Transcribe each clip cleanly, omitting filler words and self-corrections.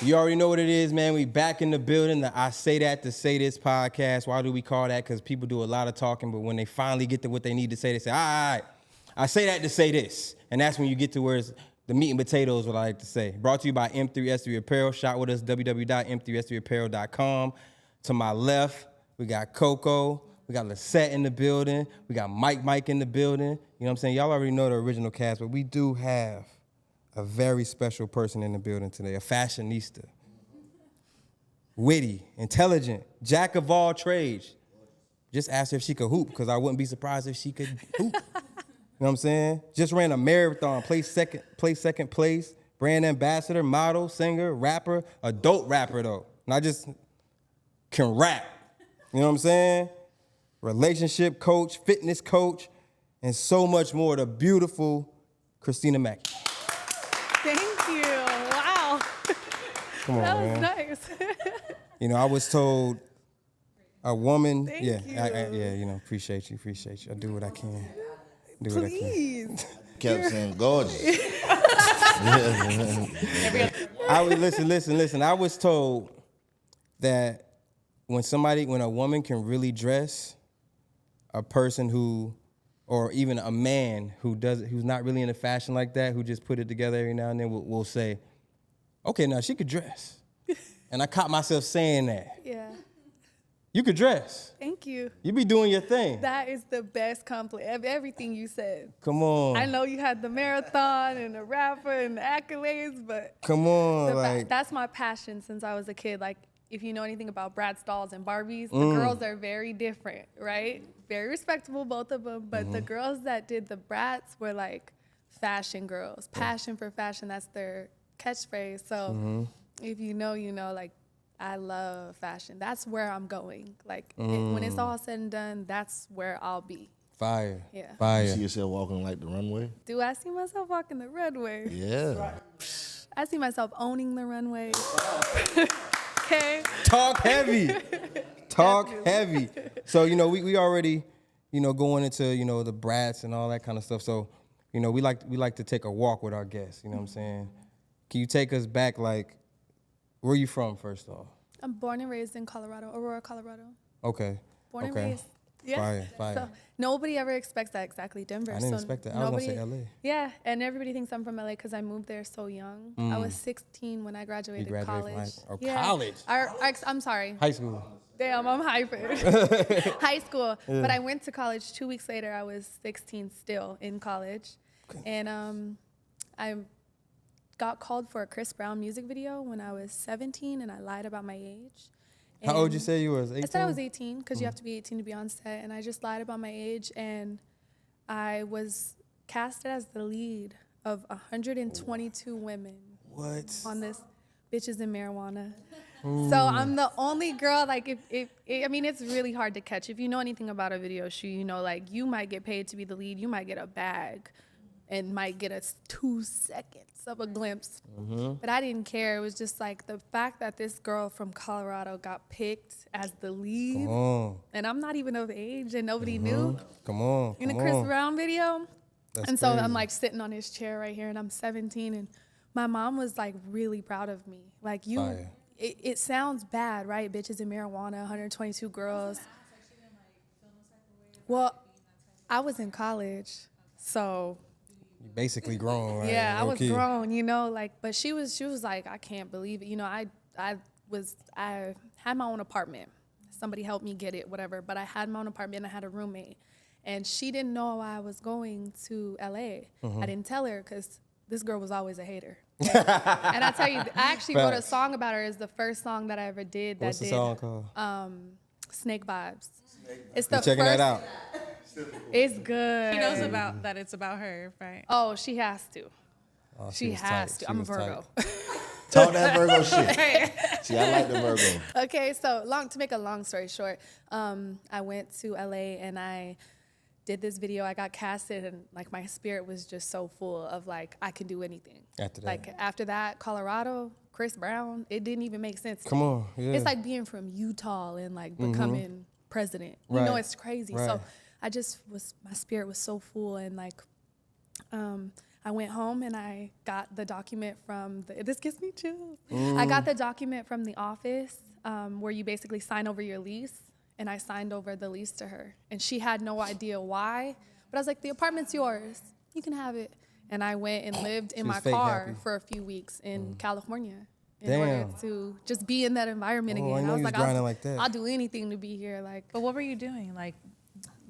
You already know what it is, man. We back in the building. The I Say That to Say This podcast. Why do we call that? Because people do a lot of talking, but when they finally get to what they need to say, they say, all right, I say that to say this. And that's when you get to where it's the meat and potatoes, what I like to say. Brought to you by M3S3 Apparel. Shop with us, www.m3s3apparel.com. To my left, we got Coco. We got Lisette in the building. We got Mike in the building. You know what I'm saying? Y'all already know the original cast, but we do have a very special person in the building today, a fashionista. Witty, intelligent, jack of all trades. Just asked her if she could hoop, because I wouldn't be surprised if she could hoop. You know what I'm saying? Just ran a marathon, placed second place, brand ambassador, model, singer, rapper, adult rapper though. Not just can rap. You know what I'm saying? Relationship coach, fitness coach, and so much more. The beautiful Cristina Mackey. Thank you. Wow. Come on, that was man. nice. You know, I was told a woman. Thank you. you. Appreciate you. I do what I can. Please. Kept saying gorgeous. Listen. I was told that when a woman can really dress, a person who, or even a man who's not really into fashion like that, who just put it together every now and then, will say, okay, now she could dress. And I caught myself saying that. Yeah. You could dress. Thank you. You be doing your thing. That is the best compliment of everything you said. Come on. I know you had the marathon and the rapper and the accolades, but Come on, that's my passion since I was a kid. Like, if you know anything about Bratz dolls and Barbies, the girls are very different, right? Very respectable, both of them. But the girls that did the Bratz were like fashion girls. Passion for fashion, that's their catchphrase. So if you know, like, I love fashion. That's where I'm going. Like, when it's all said and done, that's where I'll be. Fire. Yeah. Fire. You see yourself walking like the runway? Do I see myself walking the runway? Yeah. I see myself owning the runway. Okay. Talk heavy. Talk heavy. So, you know, we already, you know, going into, you know, the brats and all that kind of stuff. So, you know, we like to take a walk with our guests, you know what I'm saying? Can you take us back, like, where are you from, first off? I'm born and raised in Colorado, Aurora, Colorado. Okay. Born and raised. Yeah. Fire. So nobody ever expects that exactly, Denver. I didn't expect that. I was going to say LA. Yeah, and everybody thinks I'm from LA because I moved there so young. I was 16 when I graduated college. College? I'm sorry. High school. Damn, I'm hyper. High school. Yeah. But I went to college 2 weeks later. I was 16 still in college. Okay. And I got called for a Chris Brown music video when I was 17, and I lied about my age. And how old you say you was, 18? I said I was 18 because you have to be 18 to be on set, and I just lied about my age, and I was casted as the lead of 122 women. What? On this Bitches and Marijuana. Ooh. So I'm the only girl, like, I mean, it's really hard to catch. If you know anything about a video shoot, you know, like, you might get paid to be the lead, you might get a bag, and might get us 2 seconds of a glimpse. But I didn't care. It was just like the fact that this girl from Colorado got picked as the lead, and I'm not even of age, and nobody knew. In the Chris Brown video. That's and so crazy. I'm like sitting on his chair right here, and I'm 17, and my mom was like really proud of me. Like, it sounds bad, right? Bitches and Marijuana, 122 girls. Well, I was in college, so. You basically grown, right? Yeah, I was grown, you know, like, but she was like, I can't believe it. You know, I had my own apartment. Somebody helped me get it, whatever, but I had my own apartment and I had a roommate. And she didn't know I was going to LA. I didn't tell her because this girl was always a hater. And I tell you, I actually wrote a song about her. It's the first song that I ever did. What's the song called? Snake Vibes. It's the checking that out. It's good. She knows about that. It's about her, right? Oh, she has to. Oh, she has to. I'm a Virgo. Talk that Virgo shit. See, I like the Virgo. Okay, so to make a long story short, I went to LA and I did this video. I got casted, and like my spirit was just so full of like I can do anything. After that, Colorado, Chris Brown, it didn't even make sense. Come on, yeah. It's like being from Utah and like becoming president. You know, it's crazy. Right. So my spirit was so full, and like I went home and I got the document from this gives me chills. I got the document from the office where you basically sign over your lease, and I signed over the lease to her. And she had no idea why, but I was like, the apartment's yours. You can have it. And I went and lived in my car for a few weeks in California in order to just be in that environment again. I know was you was like, grinding like that. I'll do anything to be here. Like, But what were you doing? Like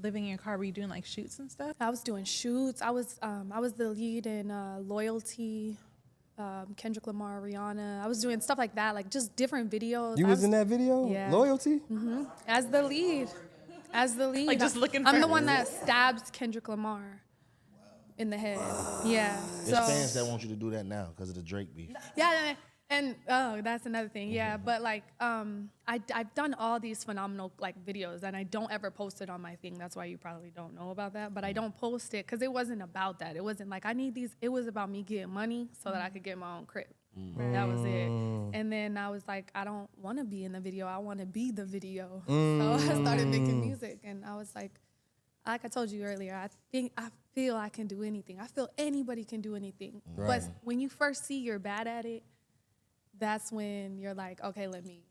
living in your car, were you doing like shoots and stuff? I was doing shoots. I was the lead in Loyalty, Kendrick Lamar, Rihanna. I was doing stuff like that, like just different videos. You was in that video? Yeah. Loyalty? As the lead. Like just looking for I'm the one that stabs Kendrick Lamar in the head. Yeah. There's fans that want you to do that now because of the Drake beef. Yeah, and that's another thing. Yeah, but like I've done all these phenomenal like videos, and I don't ever post it on my thing. That's why you probably don't know about that. But I don't post it because it wasn't about that. It wasn't like I need these. It was about me getting money so that I could get my own crib. That was it. And then I was like, I don't want to be in the video. I want to be the video. So I started making music, and I was like I told you earlier, I feel I can do anything. I feel anybody can do anything. Right. But when you first see you're bad at it, that's when you're like, okay, let me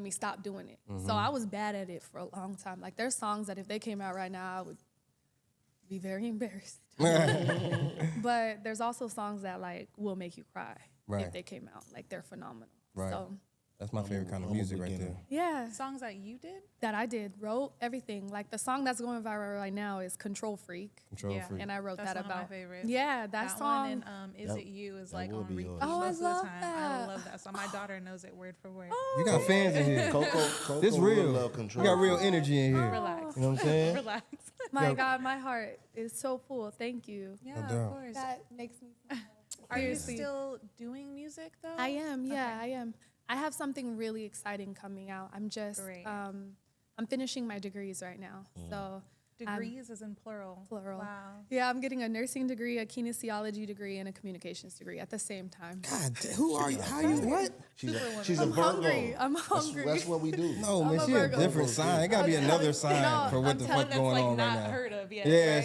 stop doing it. So I was bad at it for a long time. Like there's songs that if they came out right now, I would be very embarrassed. But there's also songs that like will make you cry if they came out. Like they're phenomenal. Right. So That's my favorite kind of music right there. yeah. Songs that you did? That I did, wrote everything. Like the song that's going viral right now is Control Freak. Control Freak. And I wrote That's that one about. of my favorites. Yeah, that song. One and Is It You is like will on be repeat yours. Oh, I most love of the time. that. I love that song. My daughter knows it word for word. You got fans in here. Coco This real. love You Control. got real energy in here. Relax. You know what I'm saying? Relax. My God, my heart is so full. Thank you. Yeah, doubt. of course. That makes me. Are you seriously. still doing music though? I am. Yeah, I am. I have something really exciting coming out. I'm just. Great. I'm finishing my degrees right now. So. Degrees is in plural. Plural. Wow. Yeah, I'm getting a nursing degree, a kinesiology degree, and a communications degree at the same time. God, who are you? How you? What? She's a I'm Virgo. hungry. I'm hungry. That's what we do. No, I'm man, a she a Virgo. different sign. It gotta be another sign No, for what I'm the telling fuck going on right now. Heard of yet. Yeah,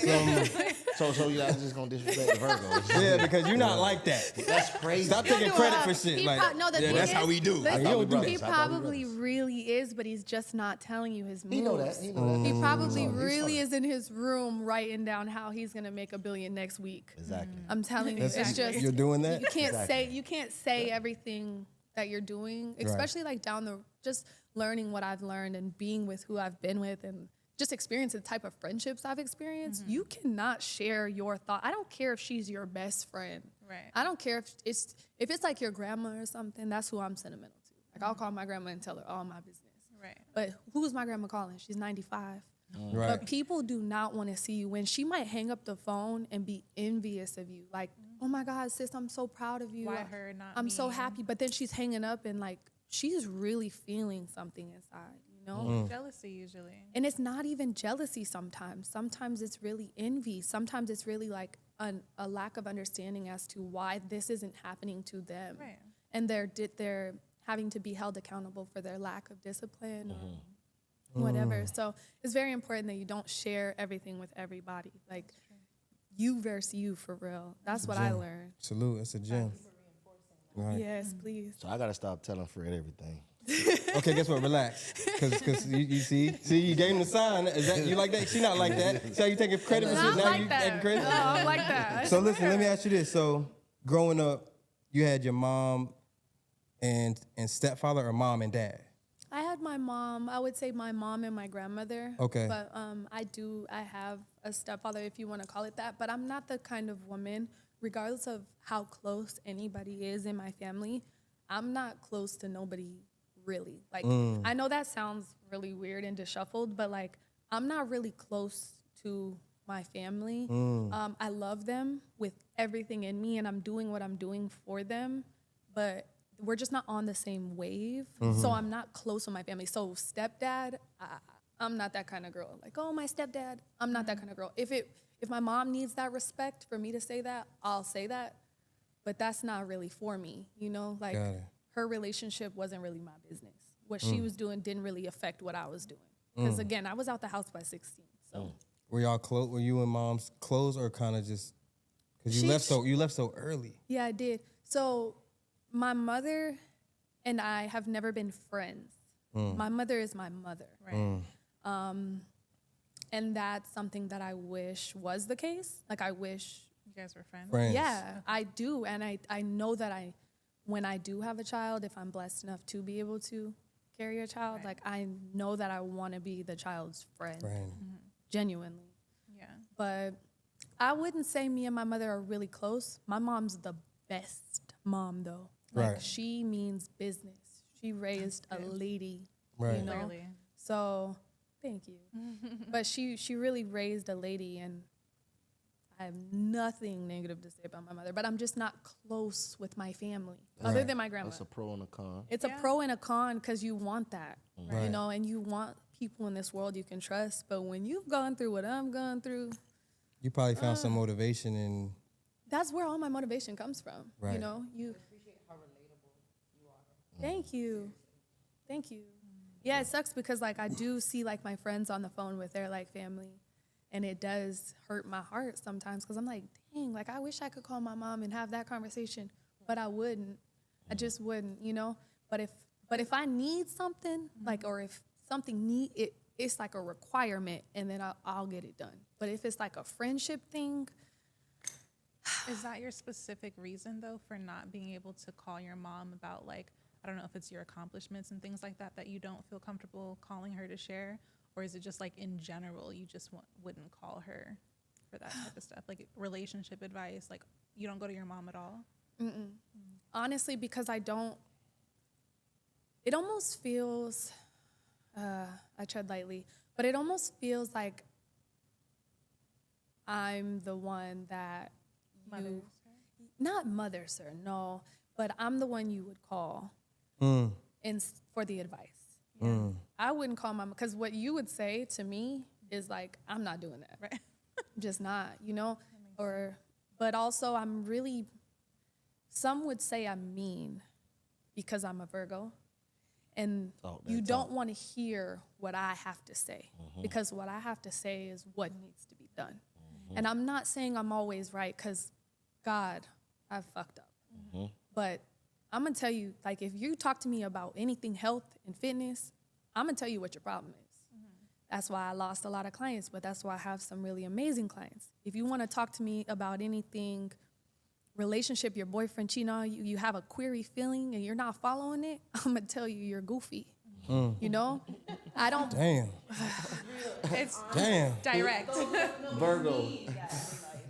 So you guys just gonna disrespect the Virgos? yeah, because you're not like that. That's crazy. Stop taking credit for shit. He Like, no, the yeah, thing that's is, how we do. listen, You don't do brothers. he that. I thought we probably brothers. really is, but he's just not telling you his moves. He know that. He know that. He probably He's really fine. is in his room writing down how he's gonna make $1 billion next week. Exactly. I'm telling you, That's- it's just you're doing that? You can't Exactly. say everything that you're doing, especially like just learning what I've learned and being with who I've been with and just experience the type of friendships I've experienced. You cannot share your thought. I don't care if she's your best friend. Right. I don't care if it's like your grandma or something. That's who I'm sentimental to. Like I'll call my grandma and tell her all my business. Right. But who's my grandma calling? She's 95. Right. But people do not want to see you when she might hang up the phone and be envious of you. Like, oh my God, sis, I'm so proud of you. Why her, not I'm so me? happy. But then she's hanging up and like, she's really feeling something inside, you know? Jealousy usually. And it's not even jealousy sometimes. Sometimes it's really envy. Sometimes it's really like a lack of understanding as to why this isn't happening to them. Right. And they're having to be held accountable for their lack of discipline or whatever. So it's very important that you don't share everything with everybody. Like you versus you for real. That's what I learned. Salute. It's a gem. Right. Yes, please. So I gotta stop telling Fred everything. Okay, guess what? Relax. Because you see, you gave him the sign. Is that you like that? She not like that. See how you taking credit for No, shit? I'm Now like you that. taking credit? No, I'm like that. So listen, let me ask you this. So growing up, you had your mom and stepfather or mom and dad? I had my mom. I would say my mom and my grandmother. Okay. But I have a stepfather, if you want to call it that. But I'm not the kind of woman, regardless of how close anybody is in my family, I'm not close to nobody really. Like, I know that sounds really weird and disheveled, but like, I'm not really close to my family. I love them with everything in me, and I'm doing what I'm doing for them, but we're just not on the same wave. So I'm not close with my family. So stepdad, I'm not that kind of girl. Like, oh, my stepdad, I'm not that kind of girl. If my mom needs that respect for me to say that, I'll say that. But that's not really for me, you know? Like, Got it. her relationship wasn't really my business. What she was doing didn't really affect what I was doing. Because again, I was out the house by 16. So Were y'all close? Were you and mom's close or kind of just Because you left so early. Yeah, I did. So my mother and I have never been friends. My mother is my mother. Right. And that's something that I wish was the case. Like, I wish. You guys were friends. Yeah, I do. And I know that when I do have a child, if I'm blessed enough to be able to carry a child, like, I know that I want to be the child's friend. Genuinely. Yeah. But I wouldn't say me and my mother are really close. My mom's the best mom, though. Like, she means business. She raised a lady, you know? Clearly. So, thank you. But she really raised a lady, and I have nothing negative to say about my mother, but I'm just not close with my family, other than my grandma. That's a pro and a con. It's a pro and a con, because you want that, you know, and you want people in this world you can trust. But when you've gone through what I'm going through, You probably found some motivation in. that's where all my motivation comes from. You know, you appreciate how relatable you are. Thank you. Thank you. Yeah, it sucks because, like, I do see, like, my friends on the phone with their, like, family, and it does hurt my heart sometimes, because I'm like, dang, like, I wish I could call my mom and have that conversation, but I wouldn't. I just wouldn't, you know? But if I need something, like, or if something it's like a requirement, and then I'll get it done. But if it's like a friendship thing. Is that your specific reason, though, for not being able to call your mom about, like, I don't know if it's your accomplishments and things like that you don't feel comfortable calling her to share? Or is it just, like, in general, you just wouldn't call her for that type of stuff? Like, relationship advice, like, you don't go to your mom at all? Honestly, because I don't. It almost feels, I tread lightly, but it almost feels like I'm the one that not mothers her, no, but I'm the one you would call for the advice. I wouldn't call my mom, because what you would say to me is like, I'm not doing that. Right. I'm just not, you know? But also I'm really, some would say I'm mean because I'm a Virgo. And you don't want to hear what I have to say, because what I have to say is what needs to be done. And I'm not saying I'm always right, because God, I've fucked up. But I'm going to tell you, like, if you talk to me about anything health and fitness, I'm going to tell you what your problem is. That's why I lost a lot of clients, but that's why I have some really amazing clients. If you want to talk to me about anything, relationship, your boyfriend cheating on you, you have a query feeling and you're not following it, I'm going to tell you you're goofy. You know? I don't. Damn. It's Damn. direct. Virgo.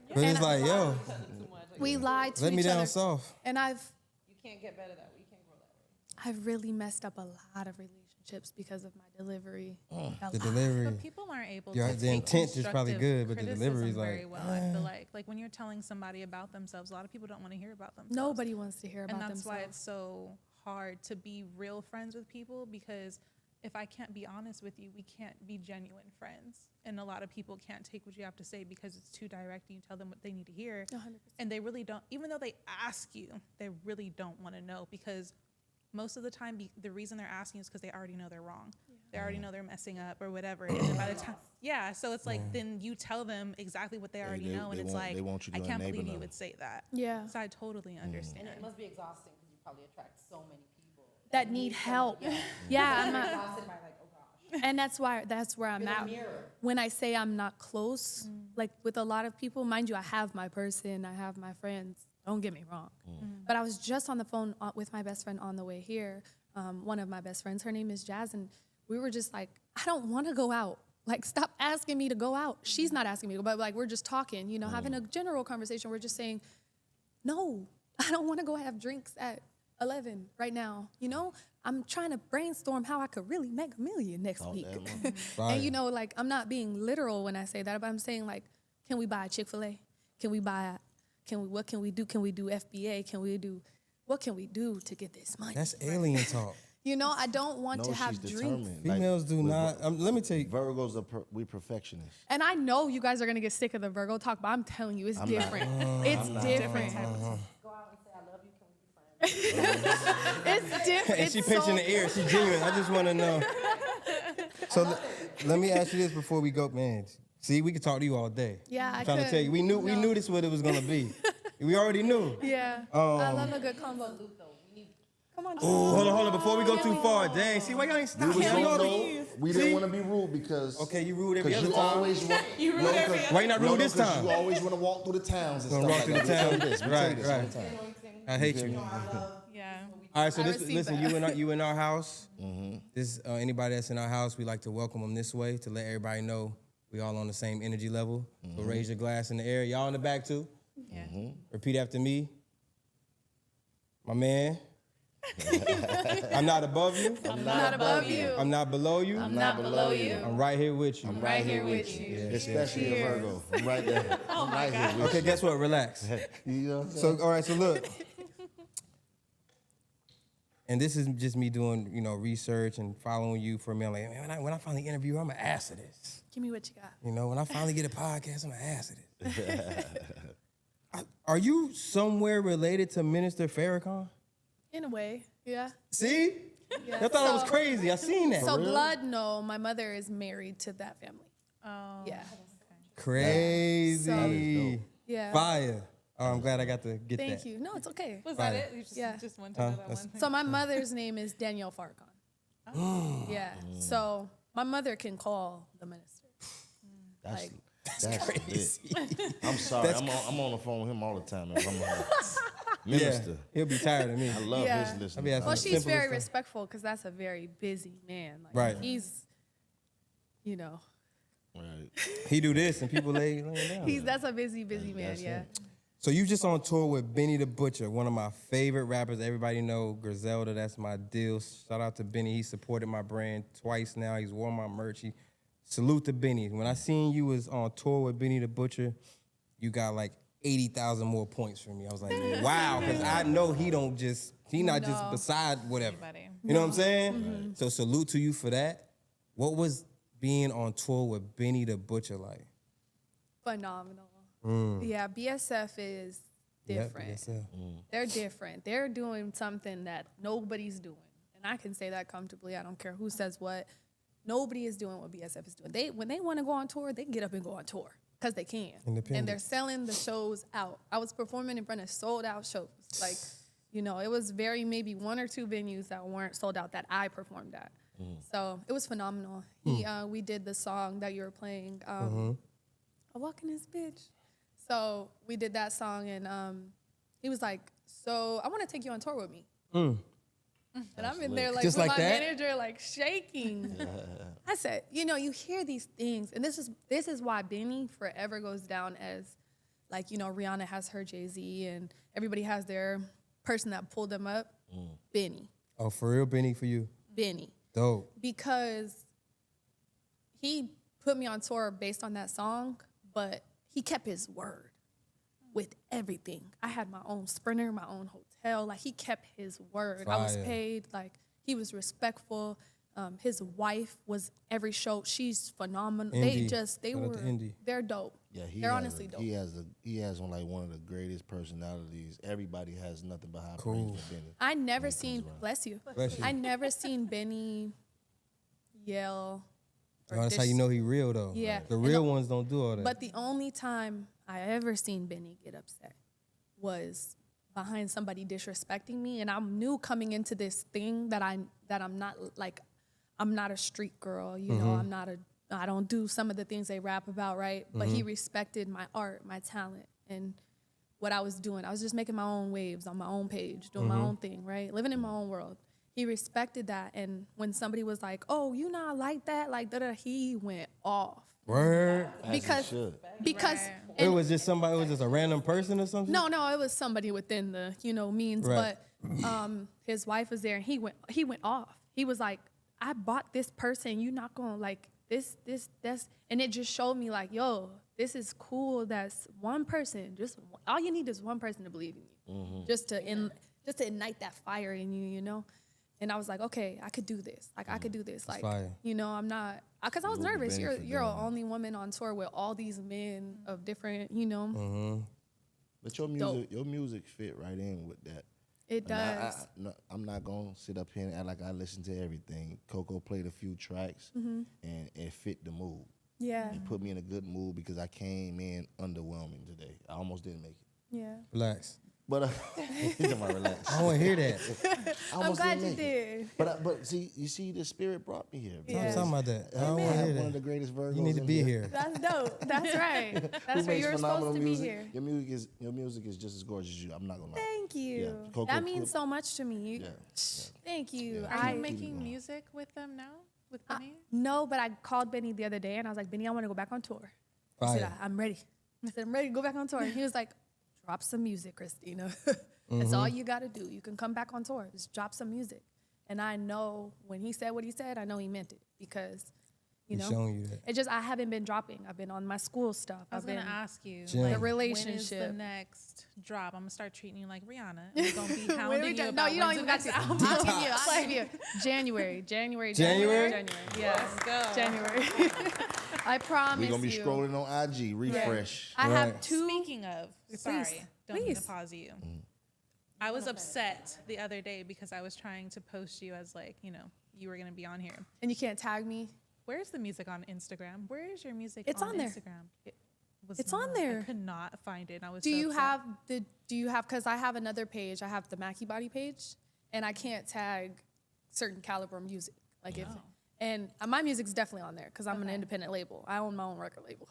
But it's like, yo, we lied to let each me other. down soft. And You can't get better that way. You can't grow that way. I've really messed up a lot of relationships because of my delivery. The delivery. But people aren't able Yeah, to the take intent is probably constructive good, but the criticism delivery is very like, well. I feel like when you're telling somebody about themselves, a lot of people don't want to hear about themselves. Nobody wants to hear about And that's themselves. why it's so hard to be real friends with people, because if I can't be honest with you, we can't be genuine friends. And a lot of people can't take what you have to say because it's too direct, and you tell them what they need to hear. 100%. And they really don't, even though they ask you, they really don't want to know, because most of the time, the reason they're asking is because they already know they're wrong. They already know they're messing up or whatever. And then by the time, so it's like, then you tell them exactly what they already know. And it's like, I can't believe you would say that. Yeah. So I totally understand. And it must be exhausting because you probably attract so many people That need help. Yeah, I'm not. exhausted by like, oh gosh. And that's where I'm at. When I say I'm not close, like with a lot of people, mind you, I have my person, I have my friends. Don't get me wrong. But I was just on the phone with my best friend on the way here. One of my best friends, her name is Jazz, and we were just like, I don't want to go out. Like, stop asking me to go out. She's not asking me to go, but like, we're just talking, you know, having a general conversation. We're just saying, no, I don't want to go have drinks at 11 right now. You know, I'm trying to brainstorm how I could really make $1 million next week. And you know, like, I'm not being literal when I say that, but I'm saying, like, can we buy a Chick-fil-A? What can we do? Can we do FBA? What can we do to get this money? That's alien talk. You know, I don't want to have she's drinks. determined. Females do not. Let me tell you. Virgos we perfectionists. And I know you guys are going to get sick of the Virgo talk, but I'm telling you, it's different. It's different. Go out and say, I love you. Can we be friends? It's different. And she It's pinching so- the ear. She genuine. I just want to know. So let me ask you this before we go, man. See, we could talk to you all day. Yeah, I'm trying to tell you, we knew this what it was gonna be. We already knew. Yeah, I love a good combo. Come on. Oh, hold on. Before we go too far, dang. See, why y'all ain't stop? We See? didn't want to be rude because Okay, you rude every other you time. always want. You rude every other Why you not rude this time? You always want to walk through the towns and Gonna stuff walk like through that. the Let me tell you town. this, let me tell you Right, this right. one time. I hate you. Yeah. All right, so I this, received listen, that. you in our house. This anybody that's in our house, we like to welcome them this way to let everybody know we all on the same energy level. So raise your glass in the air. Y'all in the back too. Yeah. Repeat after me. My man. I'm not above you. I'm not above you. I'm not below you. I'm not below you. I'm right here with you. I'm right here with you. Especially a Virgo. I'm right there. I'm right here with Okay, guess what? Relax. you. You know what I'm saying? So, all right, so look. And this is just me doing, research and following you for a minute. Like, man, when I finally interview her, I'm going to ask her this. Give me what you got. When I finally get a podcast, I'm going to ask her this. Are you somewhere related to Minister Farrakhan? In a way, yeah. See? Yeah. I thought it was So- crazy. I seen that. So blood, no. My mother is married to that family. Oh. Yeah. Crazy. That is dope. Yeah. Fire. Oh, I'm glad I got to get that. Thank you. No, it's okay. Was Fine. that it? You Yeah. just wanted to know that one thing. So my mother's name is Danielle Farrakhan. Yeah. So my mother can call the minister. That's crazy. I'm sorry. I'm on the phone with him all the time. If I'm a minister. Yeah, he'll be tired of me. I love Yeah. his I'll be listening. asking Well, the she's simplest very stuff. respectful because that's a very busy man. Like, Right. He's, Right. He do this and people laying down. that's a busy man. That's Yeah. it. So you just on tour with Benny the Butcher, one of my favorite rappers. Everybody know Griselda. That's my deal. Shout out to Benny. He supported my brand twice now. He's worn my merch. Salute to Benny. When I seen you was on tour with Benny the Butcher, you got like 80,000 more points from me. I was like, wow, because I know he not just beside whatever. Anybody. You know what I'm saying? So salute to you for that. What was being on tour with Benny the Butcher like? Phenomenal. Yeah, BSF is different. Yep, yes, sir. They're different. They're doing something that nobody's doing. And I can say that comfortably. I don't care who says what. Nobody is doing what BSF is doing. When they want to go on tour, they can get up and go on tour because they can. Independent. And they're selling the shows out. I was performing in front of sold out shows. Like, it was maybe one or two venues that weren't sold out that I performed at. So it was phenomenal. We did the song that you were playing, I Walk in This Bitch. So we did that song, and he was like, so I want to take you on tour with me. And I'm in there like Just with like my that? manager like shaking. I said, you hear these things, and this is why Benny forever goes down as like, Rihanna has her Jay-Z and everybody has their person that pulled them up. Benny. Oh, for real, Benny, for you? Benny. Dope. Because he put me on tour based on that song, but he kept his word with everything. I had my own Sprinter, my own hotel. Like, he kept his word. I was Fire. paid. Like, he was respectful. His wife was every show. She's phenomenal. Indy. They Shout out to Indy. they're dope. Yeah, they're honestly dope. He has one of the greatest personalities. Everybody has nothing but high Cool. praise for Benny. I never seen, bless you. Bless you. I never seen Benny yell. or Oh, that's how you know he real, though. Yeah. The And real ones don't do all that. But the only time I ever seen Benny get upset was behind somebody disrespecting me, and I knew coming into this thing that I'm not like, I'm not a street girl, I don't do some of the things they rap about, right? But he respected my art, my talent, and what I was doing. I was just making my own waves on my own page, doing my own thing, right? Living in my own world. He respected that, and when somebody was like, "Oh, you not like that," like da-da, he went off. Word. Because It was just somebody, it was just a random person or something? No, it was somebody within the, means. Right. But his wife was there, and he went off. He was like, I bought this person. You not gonna like this, and it just showed me like, yo, this is cool. That's one person. Just all you need is one person to believe in you, just to ignite that fire in you, And I was like, okay, I could do this. Like, I could do this. Like, fire. I'm not, because I was Salute to nervous. Benny for You're the doing that. only woman on tour with all these men of different, But your music fit right in with that. It does. I'm not gonna sit up here and act like I listen to everything. Coco played a few tracks and it fit the mood. Yeah. It put me in a good mood because I came in underwhelming today. I almost didn't make it. Yeah. Relax. But he's talking about relax. I want to hear that. I I'm almost glad didn't you make it. did. But see, you see, the spirit brought me here. Yeah. I'm talking about that. I don't I want to have hear one of that. the greatest Virgos. You need to in be here. That's dope. That's right. Who That's where makes you're phenomenal supposed to music. be here. Your music is just as gorgeous as you. I'm not gonna lie. Thank you. Yeah. Coco That means Crip. so much to me. Yeah. Thank you. Yeah. Are I you making music with them now? With Benny? no, but I called Benny the other day and I was like, Benny, I want to go back on tour. He said, Fire. I'm ready. I said, I'm ready to go back on tour. And he was like, drop some music, Christina. That's all you got to do. You can come back on tour. Just drop some music. And I know when he said what he said, I know he meant it because, you He's know, showing you that. it just, I haven't been dropping. I've been on my school stuff. I was I've been gonna ask you, Jim. like, The when is relationship. the next drop? I'm gonna start treating you like Rihanna. And we're gonna be When hounding we you done- about no, you don't when's even the got next to. album. I'll give you. January. January? Yes. Let's go. January. I promise We're gonna be you. scrolling on IG. Refresh. I have Right. two. Speaking of, sorry, don't mean to please. pause you. I was upset the other day because I was trying to post you as like, you were gonna be on here. And you can't tag me. Where's the music on Instagram? Where is your music It's on there. Instagram? It was It's on not. there. I could not find it. And I was Do so you upset. have because I have another page. I have the Mackey Body page, and I can't tag certain caliber music. Like if and my music's definitely on there because I'm an independent label. I own my own record label.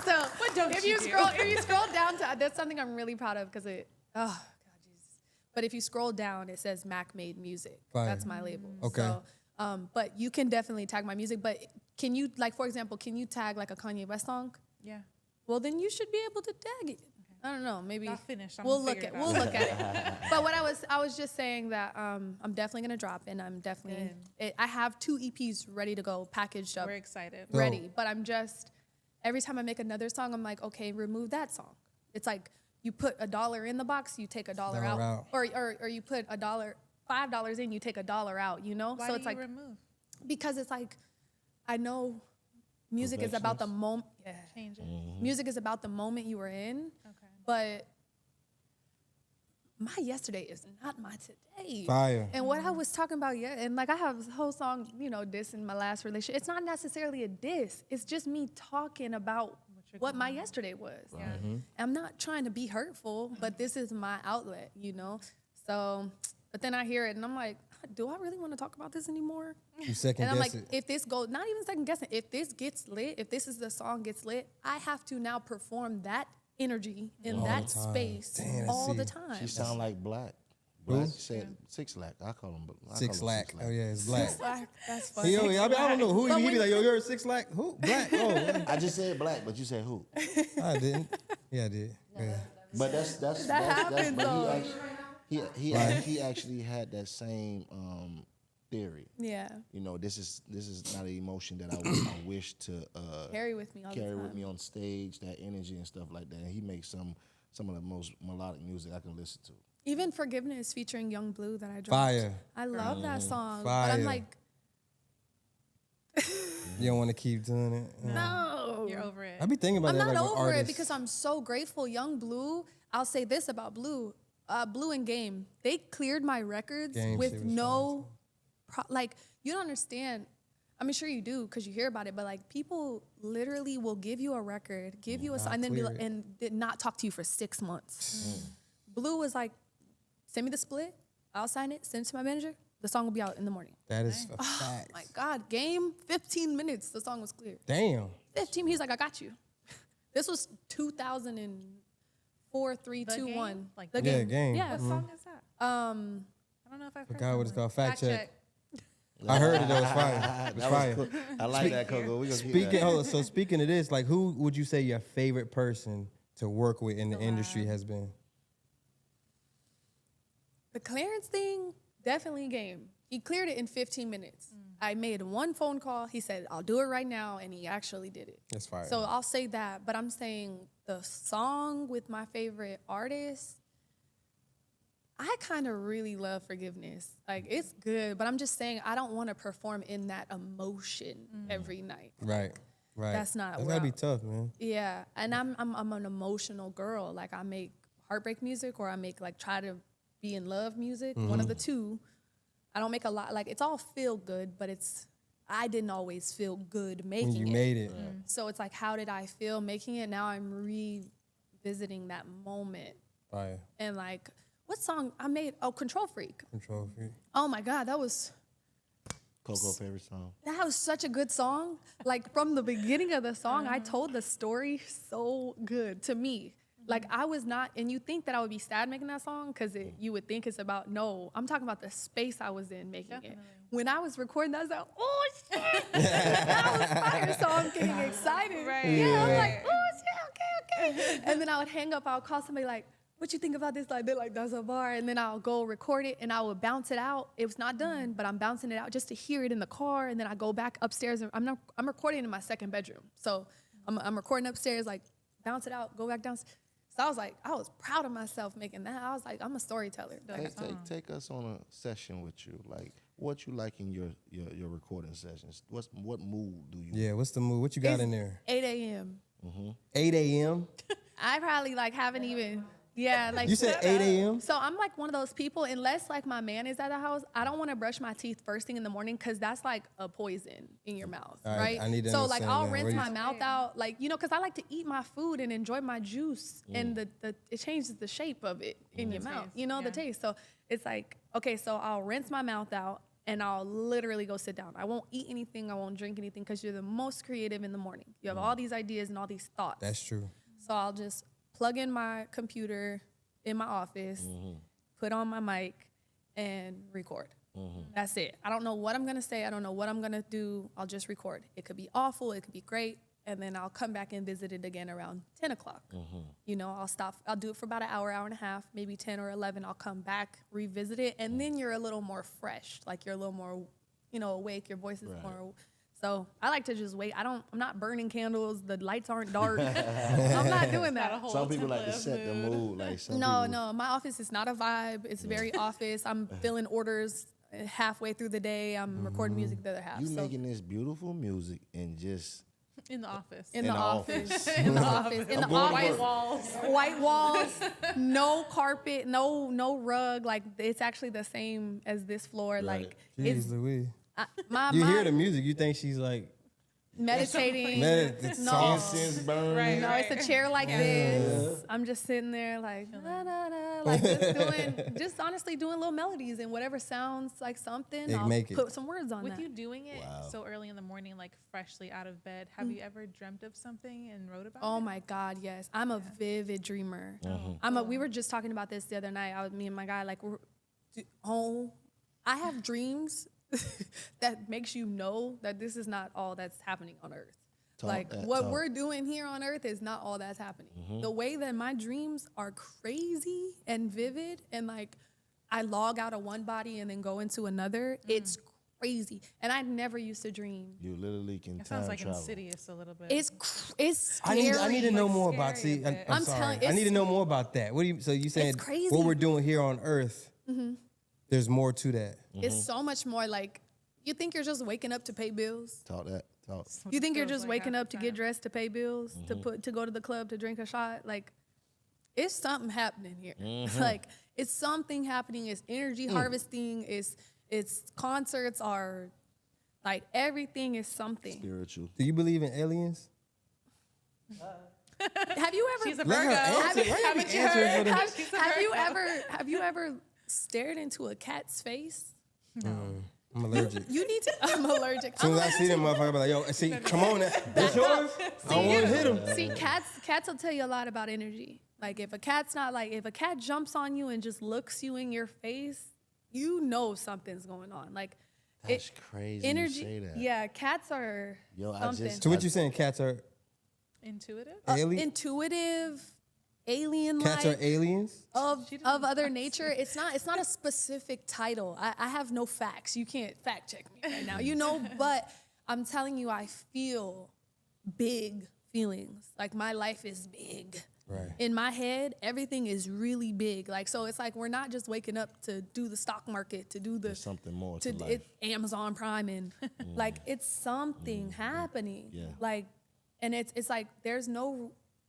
So don't if you you do? scroll down to that's something I'm really proud of because it oh God Jesus. But if you scroll down, it says Mac Made Music. Fire. That's my label. Okay. So, but you can definitely tag my music. But can you for example, can you tag like a Kanye West song? Yeah. Well, then you should be able to tag it. I don't know. Maybe I'll finish. I'm we'll gonna look figure at it we'll out. look at it. But what I was just saying that I'm definitely gonna drop, and I'm definitely I have 2 EPs ready to go, packaged up, We're excited. ready. But I'm just every time I make another song, I'm like, okay, remove that song. It's like you put $1 in the box, you take $1 Dollar out, out. or you put $5 in, you take $1 out. You know, Why so do it's you like remove? because it's like I know music is about the moment. Yeah. Change it. Music is about the moment you were in. Okay. But my yesterday is not my today. Fire. And what I was talking about, and like I have a whole song, dissing my last relationship. It's not necessarily a diss. It's just me talking about what my yesterday was. Yeah. I'm not trying to be hurtful, but this is my outlet, So, but then I hear it and I'm like, do I really want to talk about this anymore? You second And I'm guess like, it. if this goes, not even second guessing, if this gets lit, if this is the song gets lit, I have to now perform that energy in All that the time. space Damn, all the see. time. She sound like Black. Who? Black said Six Lack. I call him. Six lack. Oh yeah, it's black. That's funny. Yo, I don't know who But he when be like. you- Yo, you're a 6 lack. Who? Black. Oh, I just said Black, but you said who? I didn't. Yeah, I did. Yeah. But that's happens, but though. he actually had that same theory. Yeah. This is not an emotion that I wish to Carry with me all the carry time. with me on stage, that energy and stuff like that. And he makes some of the most melodic music I can listen to. Even Forgiveness featuring Young Blue that I dropped. Fire. I love that song. But Fire. I'm like, You don't want to keep doing it. no. You're over it. I be thinking about I'm that. not like, with over it artists. because I'm so grateful. Young Blue, I'll say this about Blue. Blue and Game, they cleared my records Game with shit was no, you don't understand. I'm sure you do because you hear about it, but like people literally will give you a record, give you a song, and then clear it. and did not talk to you for 6 months. Blue was like, send me the split, I'll sign it, send it to my manager. The song will be out in the morning. That is a fact. My God, Game, 15 minutes, the song was clear. Damn. 15, he's like, I got you. This was 2004, 3, The 2, Game? 1. Like The Yeah, Game. Game. Yeah. What song is that? I don't know if I've heard Forgot what it's that one. called. Fact check. check. I heard it though. It's fire. It's That fire. was cool. I like that, Coco. We gonna keep Speaking. that. So speaking of this, like, who would you say your favorite person to work with in the industry has been? The clearance thing, definitely Game. He cleared it in 15 minutes. I made one phone call. He said, I'll do it right now. And he actually did it. That's fire. So I'll say that. But I'm saying the song with my favorite artist, I kind of really love Forgiveness. Like, it's good. But I'm just saying I don't want to perform in that emotion every night. Right. Right. That's not That's where gotta be I- tough, man. Yeah, and I'm an emotional girl. Like I make heartbreak music, or I make like try to be in love music. One of the two. I don't make a lot. Like it's all feel good, but I didn't always feel good When making you it. made it. So it's like, how did I feel making it? Now I'm revisiting that moment. Fire. And like, what song I made? Oh, Control Freak. Control freak. Oh my God, that was Coco favorite song. such a good song. Like from the beginning of the song, I told the story so good to me. Like I was not, and you think that I would be sad making that song because you would think it's about, no, I'm talking about the space I was in making it. When I was recording that, I was like, oh shit, that was fire. So I'm getting excited. Right. Yeah, I'm like, oh shit, okay. And then I would hang up, I would call somebody like, what you think about this? Like, they're like, that's a bar. And then I'll go record it and I would bounce it out. It was not done, but I'm bouncing it out just to hear it in the car. And then I go back upstairs and I'm recording in my second bedroom. So I'm recording upstairs, like bounce it out, go back downstairs. So I was proud of myself making that. I was like, I'm a storyteller. Take us on a session with you. Like, what you like in your recording sessions? What mood do you? Yeah, what's the move? What you got It's in there? 8 a.m. 8 a.m.? I probably like haven't even, yeah. Like You said 8 a.m.? So I'm like one of those people, unless like my man is at the house, I don't want to brush my teeth first thing in the morning because that's like a poison in your mouth, All right? right, I need to so like understand I'll that. rinse What my is- mouth out, like, you know, because I like to eat my food and enjoy my juice, and it changes the shape of it in your mouth, taste, you know, the yeah. taste. So it's like, okay, so I'll rinse my mouth out and I'll literally go sit down. I won't eat anything, I won't drink anything because you're the most creative in the morning. You have all these ideas and all these thoughts. That's true. So I'll just plug in my computer in my office, put on my mic, and record. That's it. I don't know what I'm gonna say. I don't know what I'm gonna do. I'll just record. It could be awful. It could be great. And then I'll come back and visit it again around 10 o'clock. You know, I'll stop. I'll do it for about an hour, hour and a half, maybe 10 or 11. I'll come back, revisit it, and then you're a little more fresh. Like you're a little more, you know, awake. Your voice is more. So I like to just wait. I'm not burning candles. The lights aren't dark. I'm not doing that. Some people like to set the mood. Like some No, people, no. My office is not a vibe. It's very office. I'm filling orders halfway through the day. I'm recording music the other half. You So making this beautiful music and just In the office. in the the office, in the office, in the going to office, work. walls. white walls, no carpet, no rug. Like it's actually the same as this floor. Like it's Jeez Louise. my You my hear the music, you think she's like, meditating. it's No. incense burn. Right. No, it's a chair like this. I'm just sitting there like, da, da, da, like just honestly doing little melodies and whatever sounds like something, They I'll make it. put some words on With that. you doing it so early in the morning, like freshly out of bed, have you ever dreamt of something and wrote about it? Oh my God, yes. I'm a vivid dreamer. We were just talking about this the other night. Me and my guy, like, I have dreams that makes you know that this is not all that's happening on earth. What we're doing here on earth is not all that's happening. The way that my dreams are crazy and vivid, and like I log out of one body and then go into another, it's crazy. And I never used to dream. You literally can It time sounds like travel. Insidious a little bit. It's I scary. need to know more scary about. See, a bit. I'm I'm sorry. telling- I need to it's- know more about that. What do you? So you saying crazy. what we're doing here on Earth? There's more to that. It's so much more. Like, you think you're just waking up to pay bills? Talk that. Talk. You think you're Feels just like waking half up the to get time. dressed, to pay bills, to go to the club, to drink a shot? Like, it's something happening here. Like, it's something happening. It's energy harvesting. It's concerts are, like, everything is something. Spiritual. Do you believe in aliens? Have you ever? She's a Let her Virgo. answer. Why you Haven't you answering for heard? the- Have you ever stared into a cat's face? I'm allergic. You need to. I'm allergic. As soon as I see them motherfucker, I be like, yo, see, come on, that's yours. I don't want to hit him. See, cats will tell you a lot about energy. Like if a cat jumps on you and just looks you in your face, you know something's going on. Like That's crazy. energy. You say that. Yeah, cats are Yo, I something. just- So what you saying? Cats are Intuitive? alien? Intuitive, alien Cats are like aliens? of other nature. It's not a specific title. I have no facts. You can't fact check me right now. You know, but I'm telling you, I feel big feelings. Like my life is big. Right. In my head, everything is really big. Like, so it's like we're not just waking up to do the stock market, to do the There's something more to life. Amazon Prime, and like it's something happening. Yeah. Like, and it's like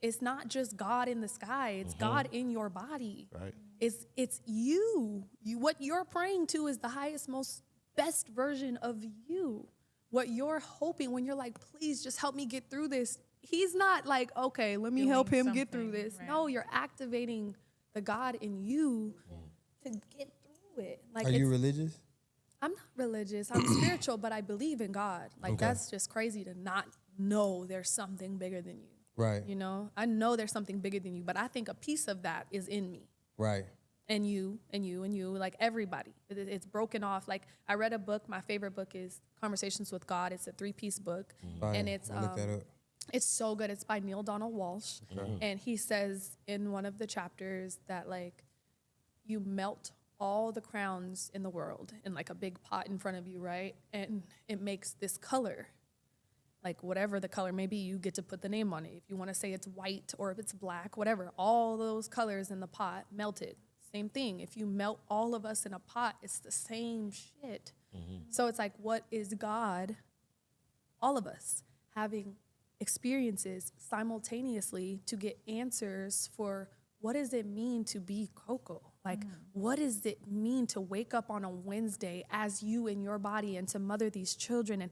it's not just God in the sky. It's God in your body. Right. It's you. What you're praying to is the highest, most best version of you. what you're hoping when you're like, please just help me get through this. He's not like, okay, let me help him get through something, this. right. No, you're activating the God in you to get through it. Like, Are you religious? I'm not religious. I'm spiritual, but I believe in God. Like, Okay. that's just crazy to not know there's something bigger than you. Right. You know, I know there's something bigger than you, but I think a piece of that is in me. Right. And you, and you, and you, like everybody. It's broken off. Like, I read a book. My favorite book is Conversations with God. It's a 3-piece book. Fire. And it's I'll look that up. it's so good. It's by Neil Donald Walsh. And he says in one of the chapters that, like, you melt all the crowns in the world in like a big pot in front of you, right? And it makes this color. Like, whatever the color may be, you get to put the name on it. If you want to say it's white or if it's black, whatever, all those colors in the pot melted. Same thing. If you melt all of us in a pot, it's the same shit. So it's like, what is God? All of us having experiences simultaneously to get answers for what does it mean to be Coco? Like, what does it mean to wake up on a Wednesday as you in your body and to mother these children? And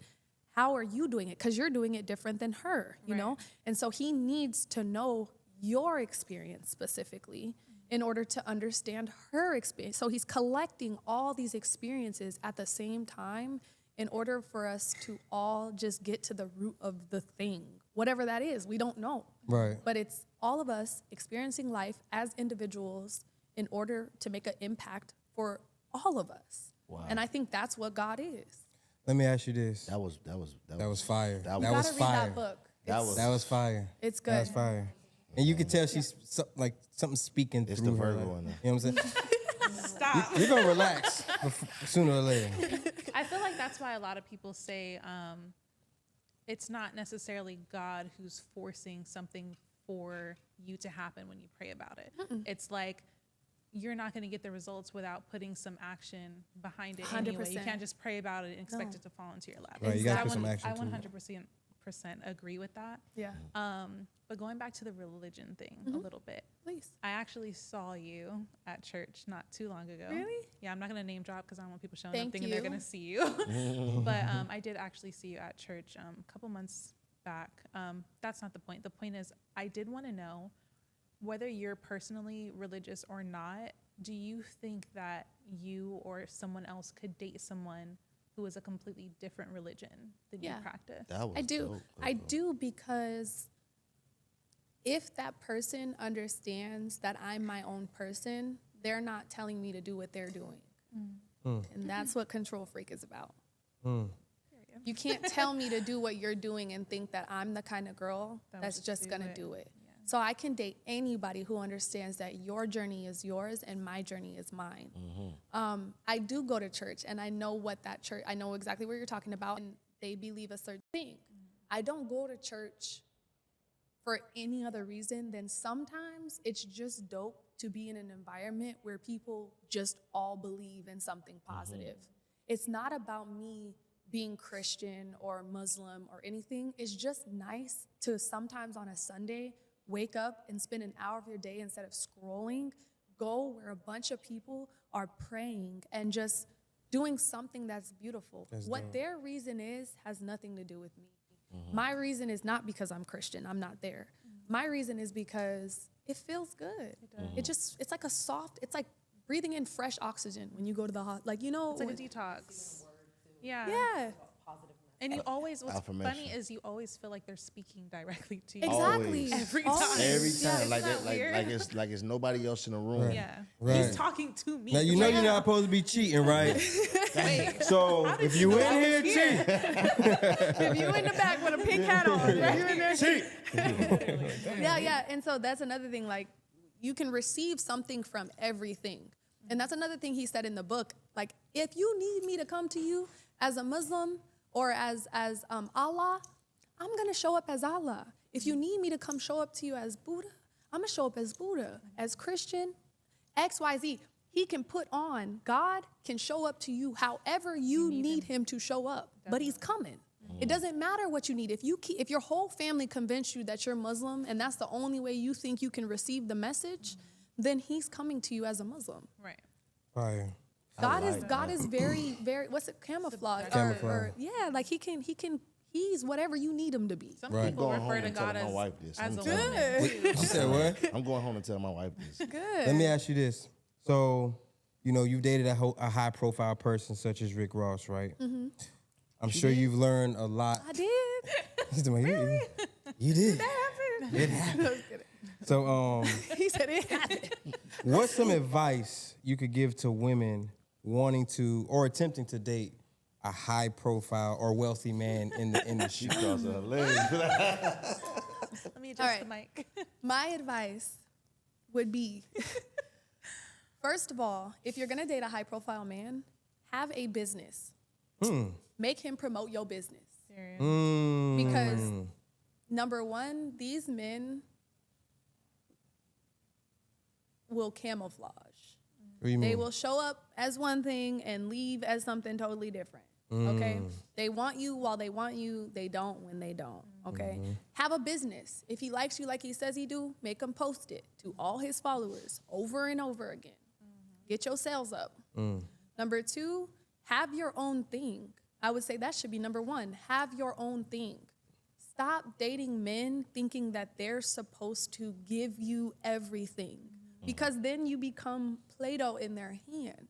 how are you doing it? Because you're doing it different than her, you know? And so he needs to know your experience specifically in order to understand her experience. So he's collecting all these experiences at the same time in order for us to all just get to the root of the thing, whatever that is. We don't know. Right. But it's all of us experiencing life as individuals in order to make an impact for all of us. Wow. And I think that's what God is. Let me ask you this. That was That was fire. That You was gotta read fire. that book. That It's- was- That was fire. It's That was good. fire. And you could tell she's like something speaking It's through the her. Virgo Like, in there. you know what I'm saying? Stop. You're gonna relax sooner or later. I feel like that's why a lot of people say it's not necessarily God who's forcing something for you to happen when you pray about it. It's like you're not going to get the results without putting some action behind it anyway. You 100%. can't just pray about it and expect No. it to fall into your lap. Right, you gotta I put some one- action I to it. 100% agree with that. Yeah, But going back to the religion thing a little bit, please. I actually saw you at church not too long ago. Really? Yeah, I'm not going to name drop because I don't want people showing Thank up thinking they're you. going to see you. But I did actually see you at church a couple months back. That's not the point. The point is I did want to know whether you're personally religious or not, do you think that you or someone else could date someone who is a completely different religion than Yeah. you practice? That was I do. dope, I Coco. do, because if that person understands that I'm my own person, they're not telling me to do what they're doing. And that's what control freak is about. You can't tell me to do what you're doing and think that I'm the kind of girl That will that's just just do gonna it. do it. So I can date anybody who understands that your journey is yours and my journey is mine. I do go to church, and I know what that church, I know exactly what you're talking about, and they believe a certain thing. I don't go to church for any other reason than sometimes it's just dope to be in an environment where people just all believe in something positive. It's not about me being Christian or Muslim or anything. It's just nice to sometimes on a Sunday wake up and spend an hour of your day, instead of scrolling, go where a bunch of people are praying and just doing something that's beautiful. What their reason is has nothing to do with me. My reason is not because I'm Christian. I'm not there. My reason is because it feels good. It's like a soft, it's like breathing in fresh oxygen when you go to the hospital. Like, you know. It's like a detox. Yeah. Yeah, And you always, what's Affirmation. funny is you always feel like they're speaking directly to you. exactly. Always. Every time. Always. Every Yeah, time, isn't like that that, weird? like it's nobody else in the room. Yeah. Right. He's talking to me. Now you know you're not supposed to be cheating, right? Wait. So if you in here cheat, If you in the back with a pink hat on, right? You in there cheat. Yeah. And so that's another thing, like, you can receive something from everything. And that's another thing he said in the book. Like, if you need me to come to you as a Muslim or as Allah, I'm going to show up as Allah. If you need me to come show up to you as Buddha, I'm going to show up as Buddha, as Christian, XYZ. He can put on, God can show up to you however you need him to show up, but he's coming. It doesn't matter what you need. If your whole family convinced you that you're Muslim and that's the only way you think you can receive the message, then he's coming to you as a Muslim. Right. Fire. God is very, very, what's it, camouflage. Camouflage. Yeah, like he's whatever you need him to be. Some Right. people Going home refer to and telling God my wife this. as I'm a telling woman. You said what? I'm going home and tell my wife this. Good. Let me ask you this. So, you know, you've dated a high profile person such as Rick Ross, right? Mm-hmm. I'm sure you've learned a lot. I did. He's doing, you did. That happened. It happened. So, He said it happened. what's some advice you could give to women wanting to or attempting to date a high profile or wealthy man in the industry? Because of her legs. Let me adjust All right. the mic. My advice would be, first of all, if you're gonna date a high profile man, have a business. Make him promote your business. Serious. Because number one, these men will camouflage. What do you They mean? will show up as one thing and leave as something totally different. Okay? They want you while they want you. They don't when they don't. Okay? Have a business. If he likes you like he says he do, make him post it to all his followers over and over again. Get your sales up. Number two, have your own thing. I would say that should be number one. Have your own thing. Stop dating men thinking that they're supposed to give you everything, because then you become Play-Doh in their hand.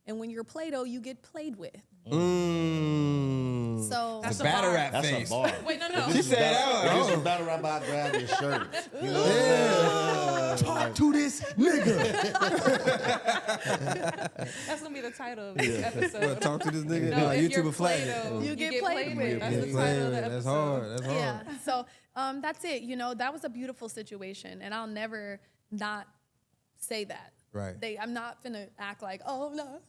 And when you're Play-Doh, you get played with. So That's The a battle bar. rap That's face. a bar. Wait, no. She said that. If this was battle rap, I'd grab your shirt. You know what I'm saying? Talk to this nigga. That's gonna be the title of this episode. Talk to this nigga. No, No, if you're YouTube flag Play-Doh, it. You get played with. That's the Get title played of the with. episode. That's hard. That's hard. yeah. So that's it. You know, that was a beautiful situation, and I'll never not say that. Right. I'm not finna act like, oh no.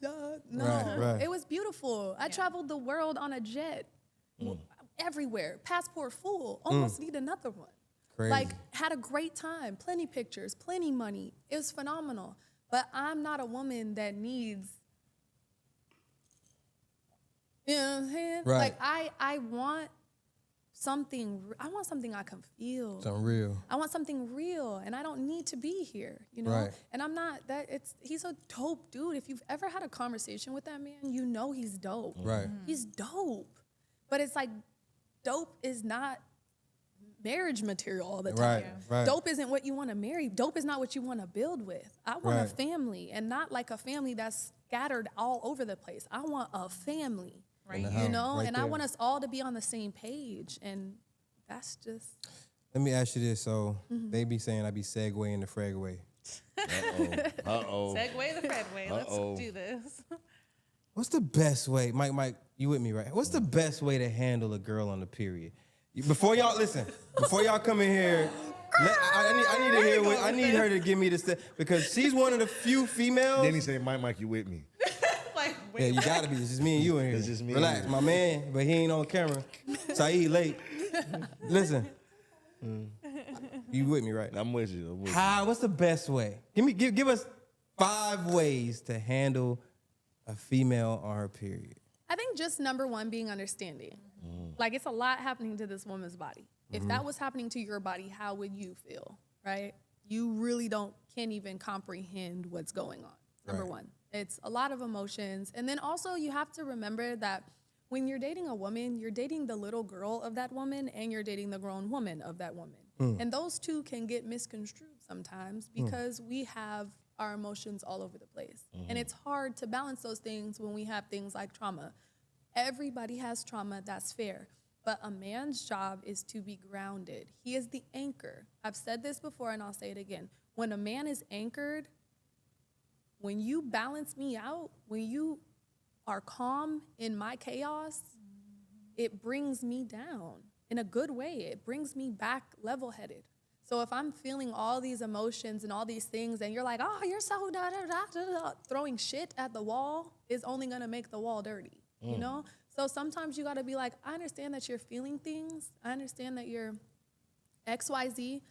Right. It was beautiful. I traveled the world on a jet, everywhere, passport full. Almost need another one. Crazy. Like, had a great time, plenty pictures, plenty money. It was phenomenal. But I'm not a woman that needs, you know what I'm saying? Right. Like, I want something I can feel. Something real. I want something real, and I don't need to be here, you know? Right. And I'm not he's a dope dude. If you've ever had a conversation with that man, you know he's dope. Right. He's dope. But it's like, dope is not marriage material all the time. Right. Right. Dope isn't what you want to marry. Dope is not what you want to build with. I want a Right. family, and not like a family that's scattered all over the place. I want a family. Right. the You house, know, right and I there. want us all to be on the same page, and that's just Let me ask you this. So they be saying I be segueing the fragway. Uh-oh. Segue the Fred way. Let's Uh-oh. do this. What's the best way, Mike, you with me, right? What's the best way to handle a girl on the period? Before y'all come in here, I need to hear I need her to give me this, because she's one of the few females. Then he said, Mike, you with me. Like, Yeah, wait, you gotta be. It's just me and you in here. It's just me and Relax, you. my man, but he ain't on camera. Saeed late. Listen. You with me, right? I'm with you. What's the best way? Give us 5 ways to handle a female on her period. I think just number one, being understanding. Like, it's a lot happening to this woman's body. If that was happening to your body, how would you feel, right? You really can't even comprehend what's going on, number Right. one. It's a lot of emotions. And then also you have to remember that when you're dating a woman, you're dating the little girl of that woman, and you're dating the grown woman of that woman. And those two can get misconstrued sometimes because we have our emotions all over the place. And it's hard to balance those things when we have things like trauma. Everybody has trauma, that's fair. But a man's job is to be grounded. He is the anchor. I've said this before, and I'll say it again. When a man is anchored, when you balance me out, when you are calm in my chaos, it brings me down in a good way. It brings me back level-headed. So if I'm feeling all these emotions and all these things, and you're like, oh, you're so da-da-da-da-da, throwing shit at the wall is only gonna make the wall dirty, you know? So sometimes you gotta be like, I understand that you're feeling things. I understand that you're XYZ.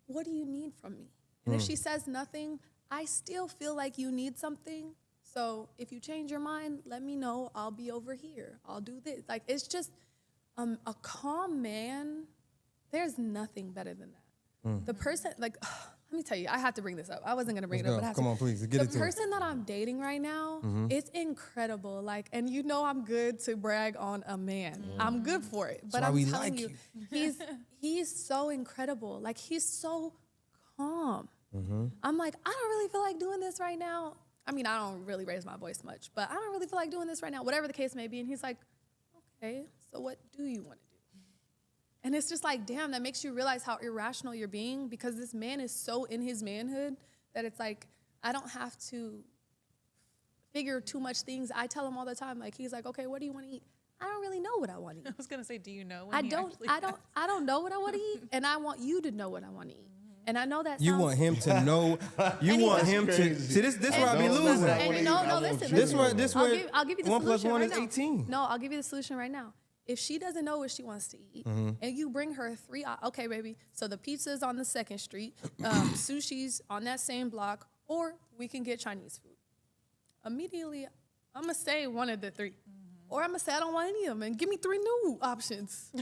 What do you need from me? And if she says nothing, I still feel like you need something. So if you change your mind, let me know. I'll be over here. I'll do this. Like, it's just a calm man. There's nothing better than that. The person, like, me tell you, I have to bring this up. I wasn't gonna bring Let's it up, go. but I have Come to. on, please, get the it to it. person that I'm dating right now, it's incredible. Like, and you know I'm good to brag on a man. I'm good for it. But why I'm we telling like you, he's so incredible. Like, he's so calm. I'm like, I don't really feel like doing this right now. I mean, I don't really raise my voice much, but I don't really feel like doing this right now, whatever the case may be. And he's like, okay, so what do you want to do? And it's just like, damn, that makes you realize how irrational you're being, because this man is so in his manhood that it's like, I don't have to figure too much things. I tell him all the time, like, he's like, okay, what do you want to eat? I don't really know what I want to eat. I was gonna say, do you know? When I he don't know what I want to eat, and I want you to know what I want to eat. And I know that You sounds, want him to know. You want him to. See, this where I be losing. And no, listen. This listen. where I'll give you the 1 plus solution 1 right is now. 18. No, I'll give you the solution right now. If she doesn't know what she wants to eat, and you bring her 3, okay, baby, so the pizza's on the 2nd Street, sushi's on that same block, or we can get Chinese food. Immediately, I'm going to say one of the 3. Or I'm going to say I don't want any of them, and give me 3 new options.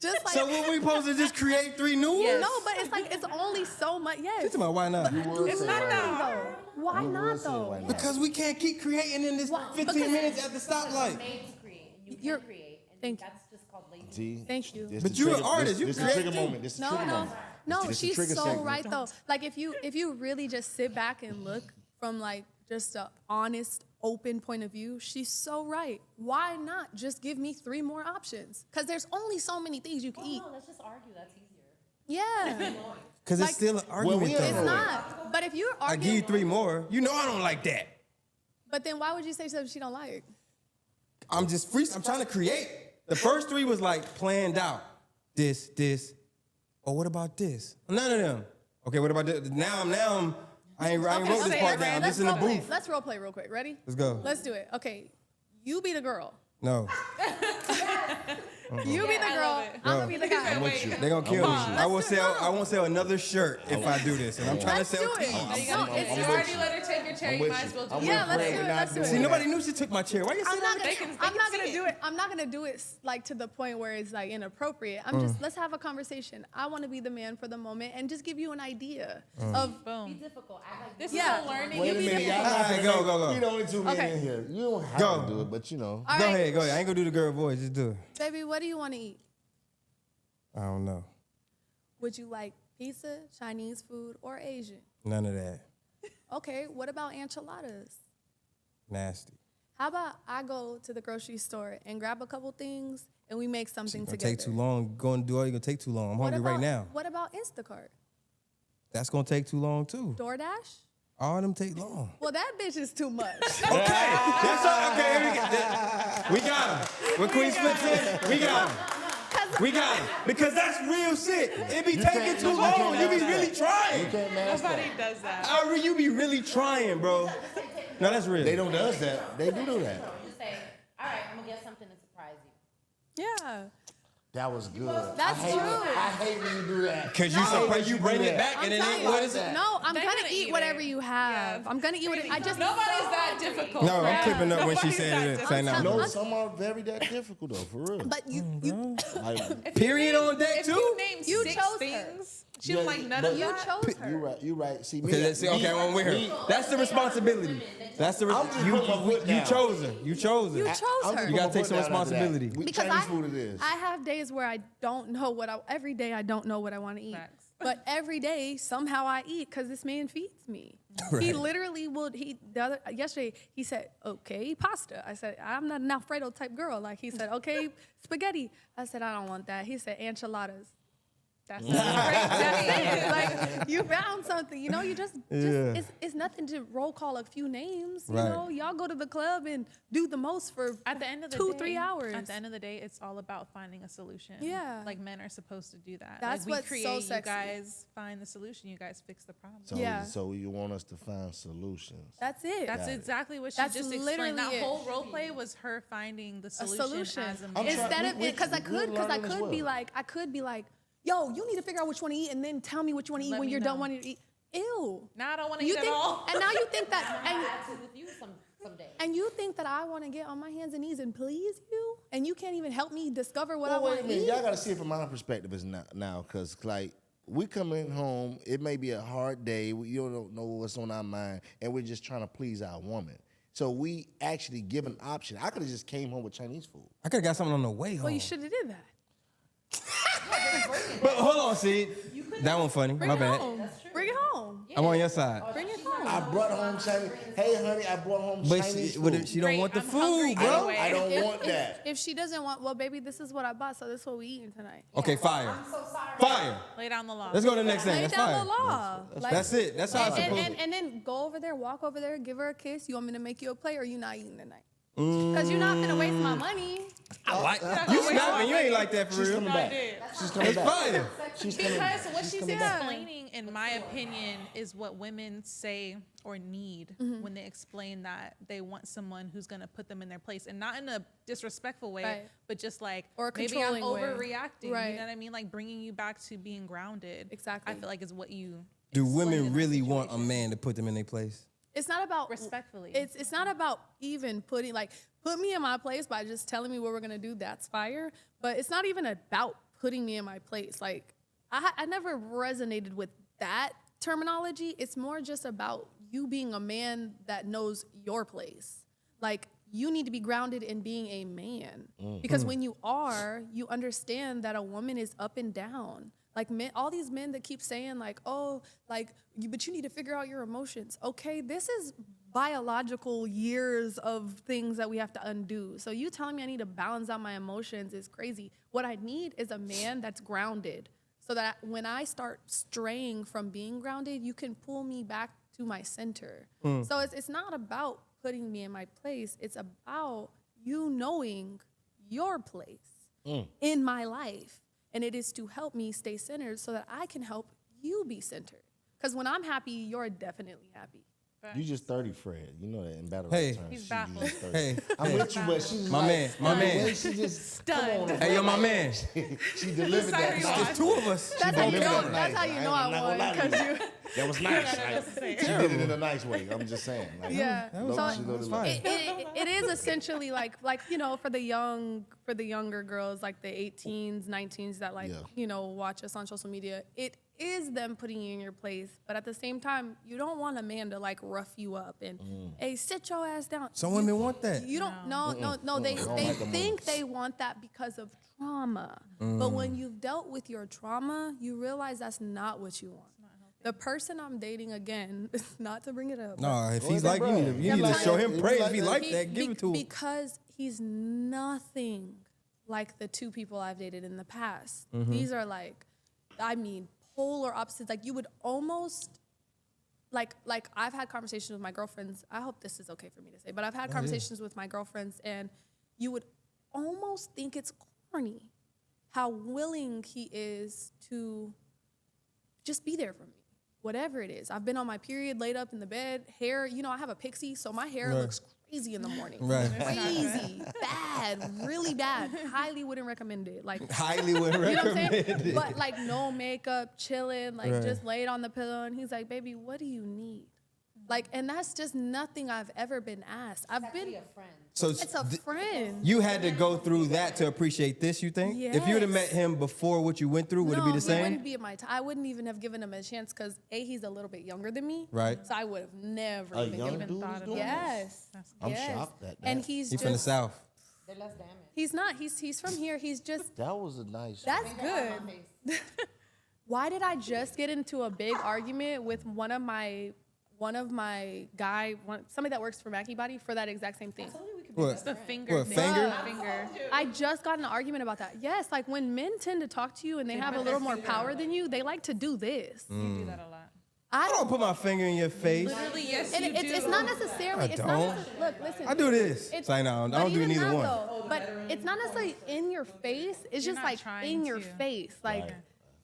Just like, So what we supposed to just create 3 new ones? no, but it's like, it's only so much, yes. Talking about why not? It's not that hard. Why not, though? Because we can't keep creating in this 15 minutes at the stoplight. Made to create, and you You're- can create, and thank you. that's just called lazy. See? Thank you. This But the you're an trigger- artist. You This the create trigger too. moment. This the No, trigger no, moment. no. This the She's trigger so segment. right though. Like if you really just sit back and look from like just a honest, open point of view, she's so right. Why not just give me 3 more options? Because there's only so many things you can eat. No, let's just argue. That's easier. Yeah, Because Like- it's still an argument we though. ain't it's not. But if you're I give arguing, you 3 more. You know I don't like that. but then why would you say something she don't like? I'm just free. I'm trying to create. The first 3 was like planned out. This. Oh, what about this? None of them. Okay, what about this? Now I'm. I ain't wrote this Okay, part down. This in the role play. booth. Let's role play real quick. Ready? Let's go. Let's do it. Okay, you be the girl. No. You be the girl. I'm gonna be the guy. They gonna kill me. I won't Let's do it. sell. I won't sell another shirt if I do this. And I'm trying Let's to do sell it. tees. No, it's You already let her take your chair. I'm You with might you. as well do I'm it. Yeah, with let's Craig. do it. We're not Let's do doing it. See, that. nobody knew she took my chair. Why you say I'm not that? gonna. I'm not gonna do it. I'm not gonna do it like to the point where it's like inappropriate. I'm just let's have a conversation. I want to be the man for the moment and just give you an idea of. Be Boom. difficult. Act like This Yeah. is a learning. Wait You a be minute, the y'all All not right, gonna go. We the only 2 men Okay. in here. You don't have Go. to do it, but you know. All Go right, ahead, go ahead. I ain't gonna do the girl voice. Just do it. baby, what do you want to eat? I don't know. Would you like pizza, Chinese food, or Asian? None of that. Okay, what about enchiladas? Nasty. How about I go to the grocery store and grab a couple things and we make something It's gonna together? take too long. Go and do all you're gonna take too long. I'm What hungry right about- now. What about Instacart? That's gonna take too long too. DoorDash? All of them take long. Well, that bitch is too much. Okay, that's all. Okay, we got him. When Queen splits in, we got him. We got him. Because that's real shit. It be taking can't- too you long. can't You be mask really that. trying. You can't mask Nobody that. does that. You be really trying, bro. No, that's real. They don't does that. They do that. you say, all right, I'm gonna get something to surprise you. Yeah. That was good. That's I hate true. I hate when you do that. Cause you surprise, you bring it back, and it telling ain't you, what is it? No, I'm They're gonna gonna eat eat whatever it. you have. Yeah. I'm gonna eat whatever. I just Nobody's that difficult. No, I'm clipping up when she Nobody's said it. that Say now. difficult. No, some are very that difficult though, for real. But you Like, Period on deck If too. you name You 6 chose her. things, she Yeah, don't like none but- of you that. chose her. you right. See, me, Okay, let's see. Okay, I'm with me- her. That's the responsibility. That's the I'm just putting my foot you down. chose her. You chose her. You chose I'm her. just You gotta putting my take some foot down after that. responsibility. We Because Chinese food it is. I have days where I don't know every day I don't know what I want to eat. Facts. But every day somehow I eat because this man feeds me. He Right. literally yesterday he said, okay, pasta. I said, I'm not an Alfredo type girl. Like he said, okay, spaghetti. I said, I don't want that. He said, enchiladas. That's it. Like you found something, you know. You just Yeah. it's nothing to roll call a few names. You Right. know, y'all go to the club and do the most for At the end of the 2-3 day, hours. At the end of the day, it's all about finding a solution. Yeah. Like men are supposed to do that. That's like, we what's so create, sexy. You guys find the solution. You guys fix the problem. So, Yeah. so you want us to find solutions? That's it. That's Got it. exactly what she That's just literally explained. That it. whole role play was her finding the A solution, solution. as a I'm man. trying- Instead of we- because I we're could learning as be well. like yo, you need to figure out what you want to eat and then tell me what you want to eat Let when me you're done know. wanting to eat. Ew. Now I don't want to You eat think, at all. and now you think that That's it with you someday. and you think that I want to get on my hands and knees and please you, and you can't even help me discover what I Well, wait want a to minute. eat. Y'all got to see it from my perspective is now, because like we coming home, it may be a hard day, you don't know what's on our mind, and we're just trying to please our woman. So we actually give an option. I could have just came home with Chinese food. I could have got something on the way home. Well, you should have did that. But hold on, see. That one funny. Bring My it bad. home. Bring it home. I'm on your side. Bring it home. I brought home Chinese. Hey, honey, I brought home But Chinese food. she don't want the I'm food, hungry bro. anyway. I don't want that. If she doesn't want, well, baby, this is what I bought, so this is what we eating tonight. Okay, fire. I'm so sorry. Fire. Lay down the law. Let's go to the next thing. Lay That's down fire. the law. Like, That's it. That's how it's supposed to be. and then go over there, walk over there, give her a kiss. You want me to make you a plate, or you not eating tonight? Because you're not gonna waste my money. I like you snapping. You ain't like that for She's real. coming back. She's coming It's back. fire. She's coming back. Because what she's coming back. explaining, in my opinion, is what women say or need when they explain that they want someone who's going to put them in their place, and not in a disrespectful way, Right. but just like Or a maybe I'm controlling way. overreacting. Right. You know what I mean? Like bringing you back to being grounded. Exactly. I feel like is what you Do explain in women that really want a situation. man to put them in their place? It's not about Respectfully. It's not about even putting put me in my place by just telling me what we're gonna do. That's fire. But it's not even about putting me in my place. Like I never resonated with that terminology. It's more just about you being a man that knows your place. Like you need to be grounded in being a man because when you are, you understand that a woman is up and down. Like men, all these men that keep saying like, oh, like, but you need to figure out your emotions. Okay, this is biological years of things that we have to undo. So you telling me I need to balance out my emotions is crazy. What I need is a man that's grounded so that when I start straying from being grounded, you can pull me back to my center. So it's not about putting me in my place. It's about you knowing your place in my life. And it is to help me stay centered so that I can help you be centered. Because when I'm happy, you're definitely happy. You just 30, Fred. You know that in battle Hey. rap terms. He's she baffled. just 30. Hey, I'm with you, but she's My like, man, my the man. way She just Stunned. come on, hey, yo, my man. She delivered that. Sorry, nice. There's two of us. That's how you delivered know. that That's nice. how you know I I'm not won. gonna lie to 'Cause you. you, That was nice. Like, she did it in a nice way. I'm just saying. Like, yeah. no, So she loaded It's up. fine. it is essentially like you know for the younger girls like the 18s 19s that Yeah. you know watch us on social media. It is them putting you in your place, but at the same time you don't want a man to like rough you up and hey, sit your ass down. Some women want that. You don't no they don't they like them think they want that because of trauma. But when you've dealt with your trauma, you realize that's not what you want. The person I'm dating, again, not to bring it up. No, if Go he's ahead, like, you bro. need to Yeah, show but- him If praise. you If he like like He- that, give it to him. Because he's nothing like the two people I've dated in the past. Mm-hmm. These are like, I mean, polar opposites. Like you would almost, like I've had conversations with my girlfriends. I hope this is okay for me to say, but I've had conversations with my girlfriends, and you would almost think it's corny how willing he is to just be there for me. Whatever it is. I've been on my period, laid up in the bed, hair, you know, I have a pixie, so my hair Right. looks crazy in the morning. Right. Crazy, bad, really bad. Highly wouldn't recommend it. Like, Highly would you know what I'm recommend saying? it. But like no makeup, chilling, like Right. just laid on the pillow. And he's like, baby, what do you need? Like, and that's just nothing I've ever been asked. I've been, Be a friend. So it's a friend. you had to go through that to appreciate this, you think? If you would have met Yes. him before what you went through, would it be the He same? wouldn't be at my time. I wouldn't even have given him a chance because he's a little bit younger than me. Right. So I would have never A even young given dude thought is of doing it. Yes. I'm yes. shocked at that. And he's He's just from the South. They're less damaged. He's not. He's from here. He's just That was a nice. that's good. Why did I just get into a big argument with somebody that works for Mackey Body for that exact same thing? What? The finger. What, thing. finger? The finger. I just got in an argument about that. Yes, like when men tend to talk to you and they have a little more power than you, they like to do this. You do that a lot. I don't put my finger in your face. Literally, yes, And you do. it's not necessarily. I It's don't. not. Look, listen. I do this. It's- Say no, I but don't do even neither that, one. though, but it's not necessarily in your face. It's You're just not like trying in your to. face. Like, Right.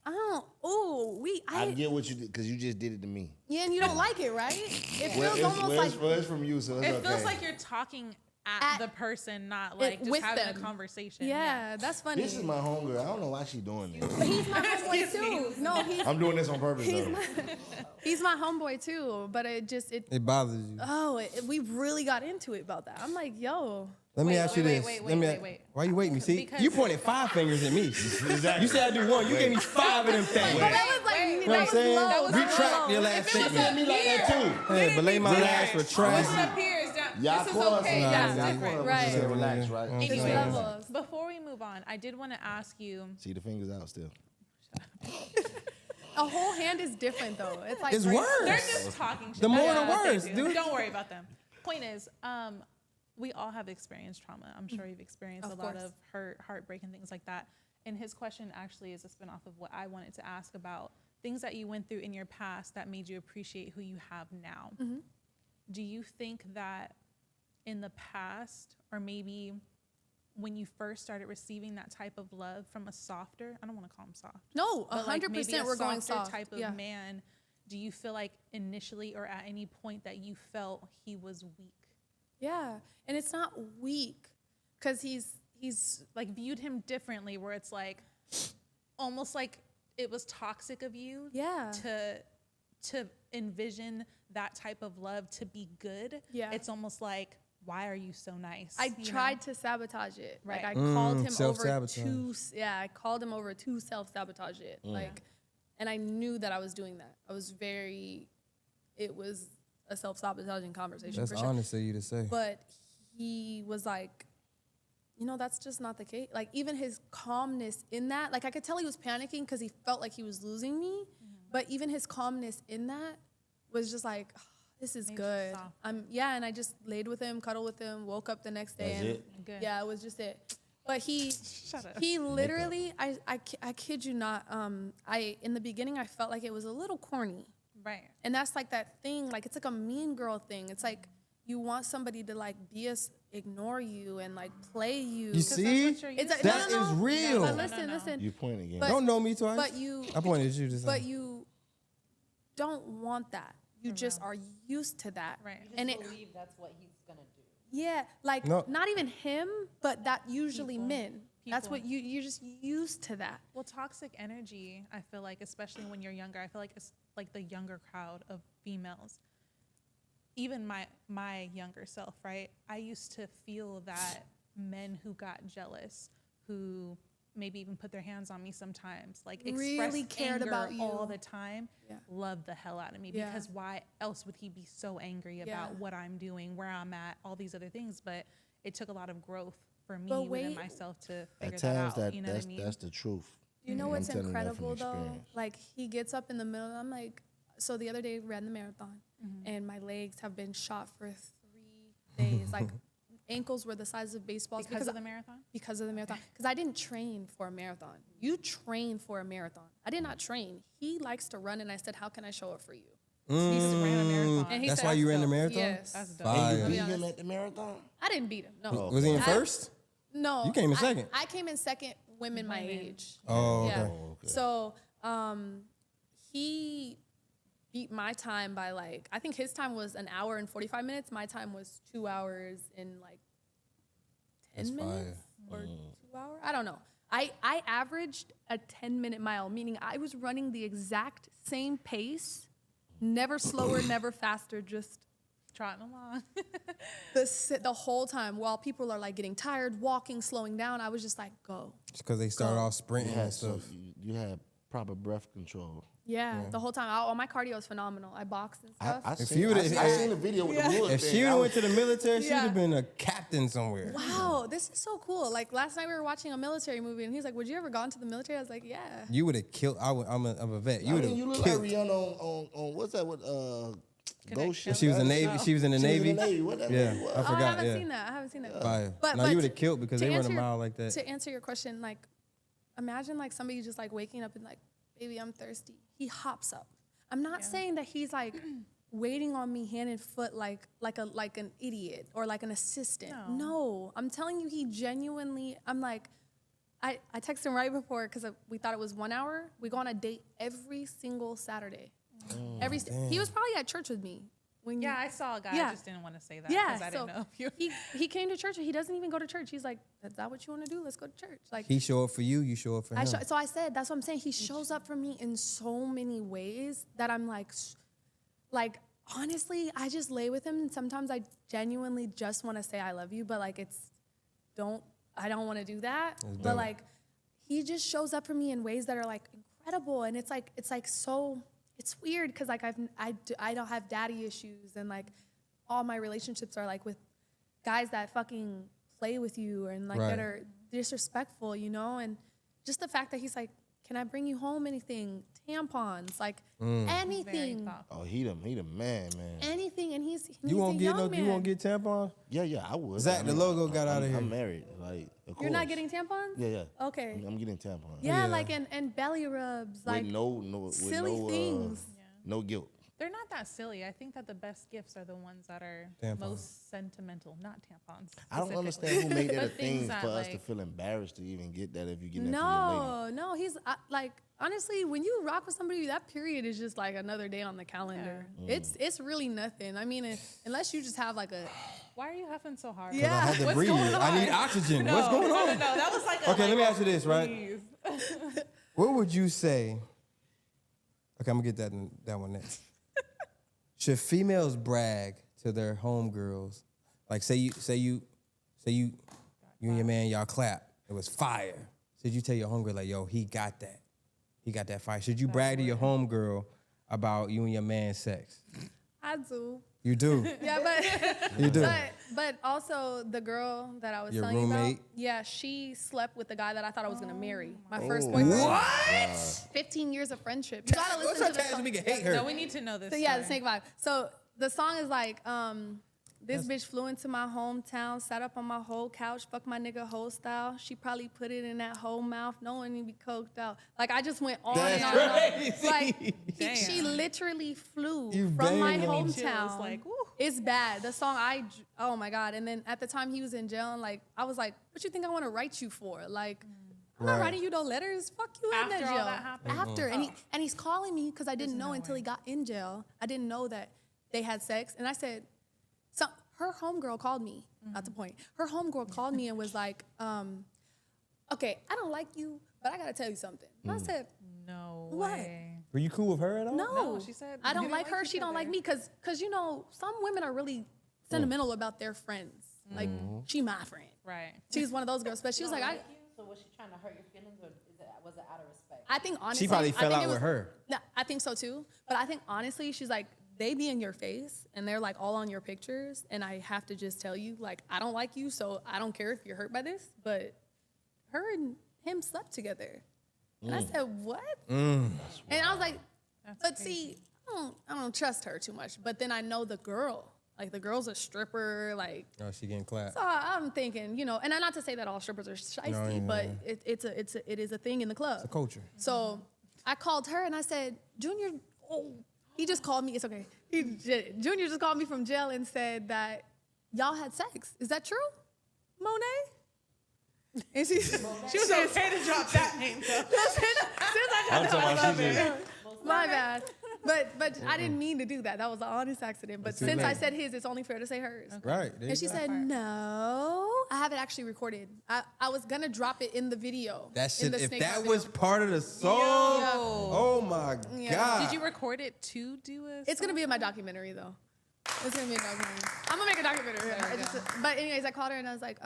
I don't. Oh, I get what you did because you just did it to me. yeah, and you don't like it, right? It Well, feels almost like it's from you, so it's It okay. feels like you're talking at the person, not like just with having them. a conversation. yeah, that's funny. This is my homegirl. I don't know why she's doing this. But he's my homeboy too. No, I'm doing this on purpose, he's though. he's my homeboy too. But it It bothers you. we really got into it about that. I'm like, yo, Let me Wait, ask you wait, this. wait, Let me wait, wait. Why you waiting me? See, Because- you pointed 5 fingers at me. Exactly. You said I do 1. You gave me 5 of them things. But that was like, Wait, You know that what I'm was saying? low. Retract your last statement. me like that too. Hey, belay my last for Listen trash. up here. Is that, Y'all this is course. okay. Nah, That's nah, different. Right. Say relax, right? It's Anyways, levels. before we move on, I did want to ask you. See the fingers out still. A whole hand is different though. It's like It's right- worse. They're just talking shit. The more That's the what they worse, do. dude. Don't worry about them. Point is, we all have experienced trauma. I'm sure you've experienced Of a lot course. of hurt, heartbreak, and things like that. And his question actually is a spinoff of what I wanted to ask about things that you went through in your past that made you appreciate who you have now. Do you think that in the past, or maybe when you first started receiving that type of love from a softer, I don't want to call him soft, No, but like maybe 100% a we're going softer soft. type of Yeah. man, do you feel like initially or at any point that you felt he was weak? Yeah, and it's not weak, cause he's Like viewed him differently, where it's like almost like it was toxic of you Yeah. to envision that type of love to be good. Yeah. It's almost like, why are you so nice? I You know? tried to sabotage it. Like Right. I called him over self-sabotage. I called him over to self-sabotage it. Like, and I knew that I was doing that. It was a self-sabotaging conversation That's for sure. honest of you to say. But he was like, that's just not the case. Like even his calmness in that, like I could tell he was panicking because he felt like he was losing me. But even his calmness in that was just like, this is Made you good. soft. And I just laid with him, cuddled with him, woke up the next day, That's and it? Good. yeah, it was just it. But he up. he literally, I kid you not, in the beginning I felt like it was a little corny. Right. And that's like that thing, like it's like a mean girl thing. It's like you want somebody to like ignore you and like play you. You see? what you're It's like, That no, no, is no. real. But No, listen. You point again. But- Don't know me twice. But you, I pointed at you just but you don't want that. You just are used to that. Right. And it, believe that's what he's gonna do. yeah, like No. not even him, but that usually men. That's People. what you're just used to that. Well, toxic energy, I feel like, especially when you're younger, I feel like it's like the younger crowd of females. Even my younger self, right? I used to feel that men who got jealous, who maybe even put their hands on me sometimes, like Really expressed cared anger about you. all the time, Yeah. loved the hell out of me. Yeah. Because why else would he be so angry about Yeah. what I'm doing, where I'm at, all these other things? But it took a lot of growth for me But within wait. myself to At figure times that out. You know that's what I mean? that's the truth. You know I'm what's telling you that from incredible though? experience. Like he gets up in the middle. I'm like, so the other day ran the marathon, and my legs have been shot for 3 days. Like ankles were the size of baseballs because of the marathon? Because of the marathon. Because I didn't train for a marathon. You train for a marathon. I did not train. He likes to run, and I said, how can I show up for you? He just ran a marathon. And he That's said, why you ran the dope. marathon? Yes. That's dope. And Fire. you I'll be beat him honest. at the marathon? I didn't beat him. No. Was he in I- first? No. You came in second. I came in second, women my age. Oh, Yeah. okay. Oh, okay. So he beat my time by like, I think his time was 1 hour and 45 minutes. My time was 2 hours and like 10 That's minutes fire. or 2 hours. I don't know. I averaged a 10-minute mile, meaning I was running the exact same pace, never slower, never faster, just Trotting along. the whole time while people are like getting tired, walking, slowing down. I was just like, go. Just because they started off sprinting and So stuff. you had proper breath control. Yeah, the whole time. All my cardio is phenomenal. I box and stuff. I If seen, you would've- seen the video with the wood If thing. she would I have was- went to the military, she'd Yeah. have been a captain somewhere. Wow, this is so cool. Like last night we were watching a military movie, and he's like, "Would you ever gone to the military?" I was like, "Yeah." You would have killed. I'm a vet. You I would mean, you have look like killed. Rihanna on what's that with Ghost Ship? She was in the Navy. She was in the She was Navy. in the Navy. What that Yeah, movie was. I Oh, I forgot. haven't Yeah. seen that. I haven't seen that. Fire. But No, you would have killed because to they run a answer your- mile like that. To answer your question, like, imagine like somebody just like waking up and like, "Baby, I'm thirsty." He hops up. I'm not saying that he's like waiting on me hand and foot like an idiot or like an assistant. No, I'm telling you, he genuinely. I'm like, I texted him right before because we thought it was 1 hour. We go on a date every single Saturday. He was probably at church with me. When Yeah, I saw a guy. Yeah. I just didn't want to say that Yeah, because I so didn't know if you. he came to church. He doesn't even go to church. He's like, "Is that what you want to do? Let's go to church." Like He show up for you. You show up for him. so I said, that's what I'm saying. He shows up for me in so many ways that I'm like honestly, I just lay with him. And sometimes I genuinely just want to say I love you, but like I don't want to do that. But like, he just shows up for me in ways that are like incredible. And it's like so, it's weird because like I don't have daddy issues, and like all my relationships are like with guys that fucking play with you and like that are disrespectful, you know? And just the fact that he's like, can I bring you home anything? Tampons, like anything. Oh, he the man. Anything, and he's You won't a get young man. You won't get tampons? Yeah, I would. Zach, the logo got out of here. I'm married. Like, of You're not course. getting tampons? Yeah. Okay. I'm getting tampons. Yeah, like and belly rubs, like with silly no, things. no guilt. They're not that silly. I think that the best gifts are the ones that are Tampons. most sentimental, not tampons. I don't specifically. understand who made that a But things thing that, for us to like- feel embarrassed to even get that if you get that from your lady. No, he's like, honestly, when you rock with somebody, that period is just like another day on the calendar. It's really nothing. I mean, unless you just have like a. Why are you huffing so hard? Yeah. I had to What's breathe. going I need oxygen. What's going on? No, that was like Okay, let me ask you this, right? Please. What would you say? Okay, I'm gonna get that one next. Should females brag to their homegirls? Like, say you and your man, y'all clap. It was fire. Should you tell your homegirl like, yo, he got that? He got that fire. Should you brag to your homegirl about you and your man's sex? I do. You do. Yeah, but You do. but also the girl that I was Your telling you roommate? about, yeah, she slept with the guy that I thought I was gonna marry. My first boyfriend. What? 15 years of friendship. You gotta What's listen her to the chance song. we can hate her? No, we need to know this. So yeah, the story. snake vibe. So the song is like, this bitch flew into my hometown, sat up on my whole couch, fuck my nigga whole style. She probably put it in that whole mouth, knowing he be coked out. Like I just went on That's and on. And on. crazy. Like Damn. she literally flew You from my banging on hometown. chills, like, woo. It's bad. The song oh my God. And then at the time he was in jail, and like I was like, what you think I want to write you for? Like I'm not Right. writing you no letters. Fuck you in After that all jail. that happened? After. And he's calling me because I didn't know no until he way. got in jail. I didn't know that they had sex. And I said, so her homegirl called me, not the point. Her homegirl called me and was like, okay, I don't like you, but I gotta tell you something. And I said, No What? way. Were you cool with her at all? no. she said I you don't didn't like like her, each she don't like other. me. Cause you know, some women are really sentimental about their friends. Like, she my friend. Right. She's one of those girls, but she was like, you? So was she trying to hurt your feelings, or was it out of respect? I think honestly, She probably I fell think out it with her. No, I think so too. But I think honestly, she's like, they be in your face and they're like all on your pictures, and I have to just tell you, like, I don't like you, so I don't care if you're hurt by this. But her and him slept together, and I said, what? And I was like, but see, I don't trust her too much. But then I know the girl. Like, the girl's a stripper, like. Oh, she getting clapped. So I'm thinking, you know, and not to say that all strippers are shiesty, No, but it is a thing in the club. The culture. So I called her and I said, Junior, he just called me. It's okay. Junior just called me from jail and said that y'all had sex. Is that true, Monet? And she was okay to drop that name. I'm talking about she just, My bad. But I didn't mean to do that. That was an honest accident. But Too since I late. said his, it's only fair to say hers. Right. there And she you go. said, no. I have it actually recorded. I was going to drop it in the video. That in shit, the if Snake that Out was video. part of the song, oh my Yeah. God. Did you record it to do a It's going to be in my documentary, though. It's going to be a documentary. I'm going to make a documentary. But anyways, I called her and I was like,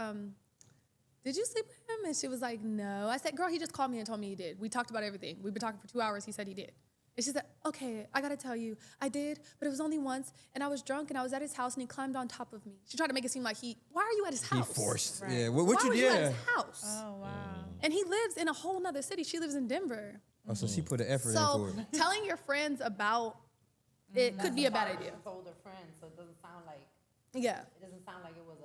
did you sleep with him? And she was like, no. I said, girl, he just called me and told me he did. We talked about everything. We've been talking for 2 hours. He said he did. And she said, okay, I got to tell you, I did, but it was only once. And I was drunk and I was at his house and he climbed on top of me. She tried to make it seem like why are you at his He house? forced. Right. Yeah. What Why you were did? you at his house? Oh wow. And he lives in a whole nother city. She lives in Denver. Oh, so she put an effort So into it. telling your friends about it could be a bad idea. She told her friend, so it doesn't sound like Yeah. it was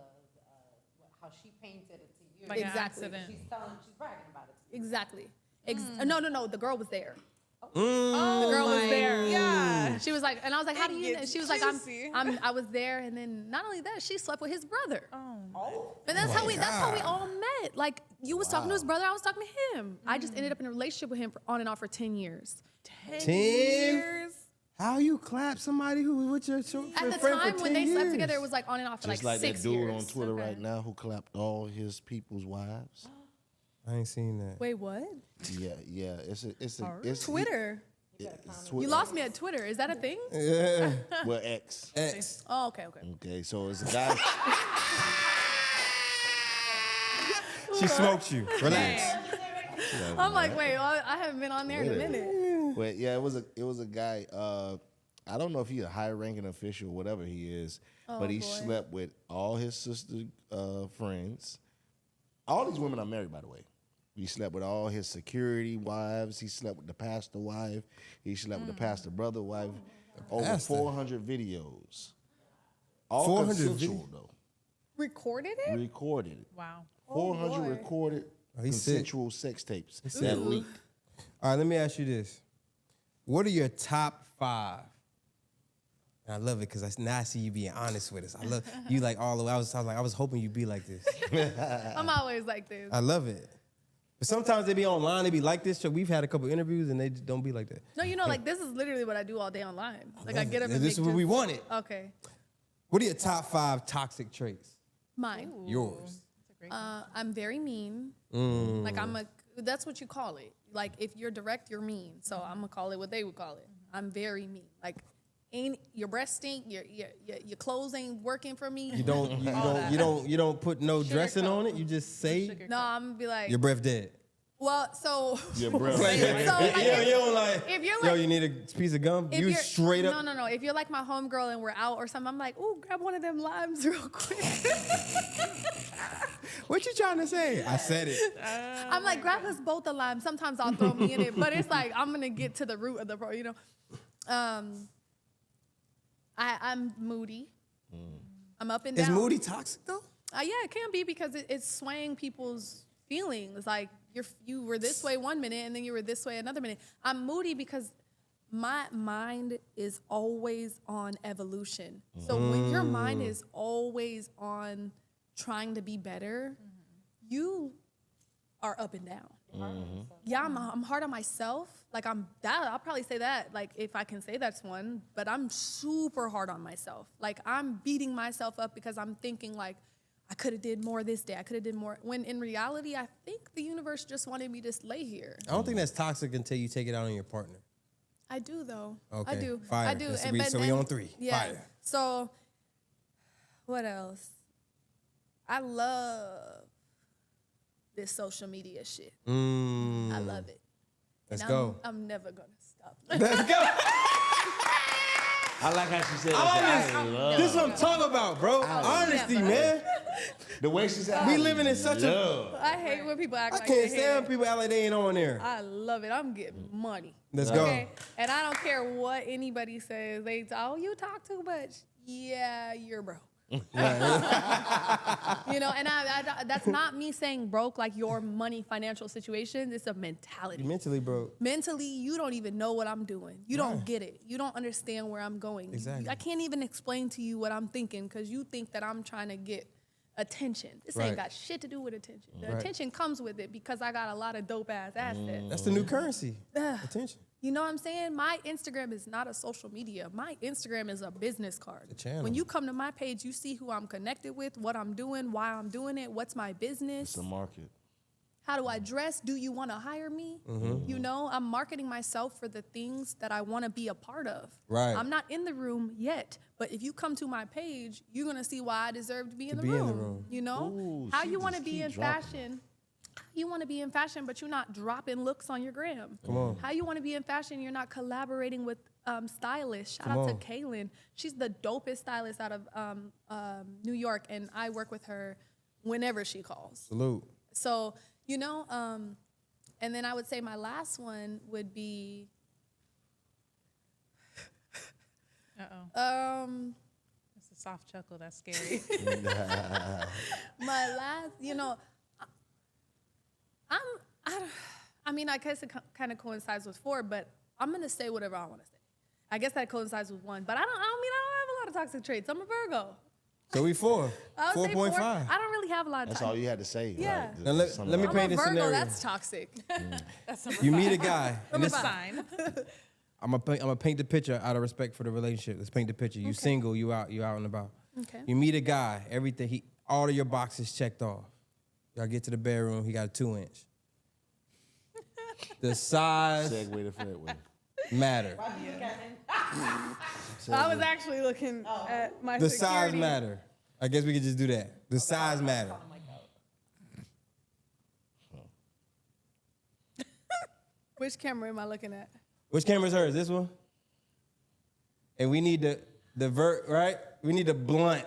how she painted it to you. Like an Exactly. accident. She's bragging about it. To you. Exactly. No. The girl was there. Oh, The girl was there. Yeah. She was like, and I was like, how do you know? gets She was like, juicy. I was there, and then not only that, she slept with his brother. Oh. And that's how we God. all met. Like, you was talking to his brother, I was talking to him. I just ended up in a relationship with him on and off for 10 years. 10 years? How you clap somebody who was with your friend At the for time 10 when they slept years? together, it was like on and off for just like like 6 that dude years. on Twitter Okay. right now who clapped all his people's wives. I ain't seen that. Wait, what? Yeah. It's Twitter. You lost me at Twitter. Is that a thing? Yeah. Well, X. X. Oh, okay. Okay, so it's a guy. She smoked you. Relax. I'm like, wait, well, I haven't been on there in a minute. But yeah, it was a guy. I don't know if he's a high ranking official, whatever he is, but he slept with all his sister friends. All these women are married, by the way. He slept with all his security wives. He slept with the pastor wife. He slept with the pastor brother wife. Over 400 videos. All 400 consensual, though. Recorded it? Recorded it. Wow. 400 boy. recorded he's sick. consensual sex tapes that leaked. All right, let me ask you this. What are your top 5? And I love it because now I see you being honest with us. I love you like all the way. I was hoping you'd be like this. I'm always like this. I love it. But sometimes they be online, they be like this. So we've had a couple interviews and they just don't be like that. No, you know, like this is literally what I do all day online. Like I get up and This is make what we just- wanted. Okay. What are your top 5 toxic traits? Mine. Yours. I'm very mean. Like that's what you call it. Like if you're direct, you're mean. So I'm gonna call it what they would call it. I'm very mean. Like ain't your breath stink, your clothes ain't working for me. You don't put no dressing on it. You just say No, I'm gonna be like, your breath dead. well, so Your breath. So, like, You don't like. if you're Yo, like- you need a piece of gum. if You you're- straight up. No. If you're like my homegirl and we're out or something, I'm like, ooh, grab one of them limes real quick. What you trying to say? I said it. I'm like, grab us both a lime. Sometimes I'll throw me in it, but it's like I'm gonna get to the root of the problem, you know. I'm moody. I'm up and Is down. moody toxic though? Yeah, it can be because it's swaying people's feelings. Like you were this way one minute and then you were this way another minute. I'm moody because my mind is always on evolution. So when your mind is always on trying to be better, you are up and down. Yeah, I'm hard on myself. Like I'll probably say that, like if I can say that's one, but I'm super hard on myself. Like I'm beating myself up because I'm thinking like, I could have did more this day. I could have did more. When in reality, I think the universe just wanted me to lay here. I don't think that's toxic until you take it out on your partner. I do though. Okay. I do. Fire. I do. So we on 3. Yeah. Fire. So what else? I love this social media shit. I love it. Let's And go. I'm never gonna stop. Let's go. I like how she said that. This is what I'm talking about, bro. Honesty, man. The way she said, We living in such a. love. I hate when people act I like can't they hate stand it. people act like they ain't on there. I love it. I'm getting money. Let's Okay? go. And I don't care what anybody says. They oh, you talk too much. Yeah, you're broke. You know, and I that's not me saying broke like your money financial situation. It's a mentality. Mentally, bro. Mentally, you don't even know what I'm doing. You don't get it. You don't understand where I'm going. Exactly. I can't even explain to you what I'm thinking because you think that I'm trying to get attention. This Right. ain't got shit to do with attention. The Right. attention comes with it because I got a lot of dope ass assets. That's the new currency. Attention. You know what I'm saying? My Instagram is not a social media. My Instagram is a business card. A channel. When you come to my page, you see who I'm connected with, what I'm doing, why I'm doing it, what's my business. It's a market. How do I dress? Do you want to hire me? You know, I'm marketing myself for the things that I want to be a part of. Right. I'm not in the room yet, but if you come to my page, you're going to see why I deserve to be in the be in room. the room. You know? Ooh, How she you want to just be keep in dropping fashion? You want to be in fashion, but you're not dropping looks on your gram. Come on. How you want to be in fashion? You're not collaborating with stylists. Shout Come out on. to Kaylin. She's the dopest stylist out of New York, and I work with her whenever she calls. Salute. So, you know, and then I would say my last one would be, It's a soft chuckle. That's scary. my last, you know, I mean, I guess it kind of coincides with 4, but I'm gonna say whatever I want to say. I guess that coincides with 1, but I don't have a lot of toxic traits. I'm a Virgo. So we 4. I would say 4. 4.5. I don't really have a lot of That's toxic. all you had to say. Yeah. Right? Now let me I'm paint a a Virgo. scenario. That's toxic. You meet a guy, and this, Sign. I'm gonna paint the picture out of respect for the relationship. Let's paint the picture. You single, you out and about. Okay. You meet a guy, everything all of your boxes checked off. Y'all get to the bedroom, he got a 2-inch. The size Segue to Fairway. matter. I was actually looking at my The security. size matter. I guess we could just do that. The size matter. Which camera am I looking at? Which camera's hers? This one? And we need the vert, right? We need the blunt.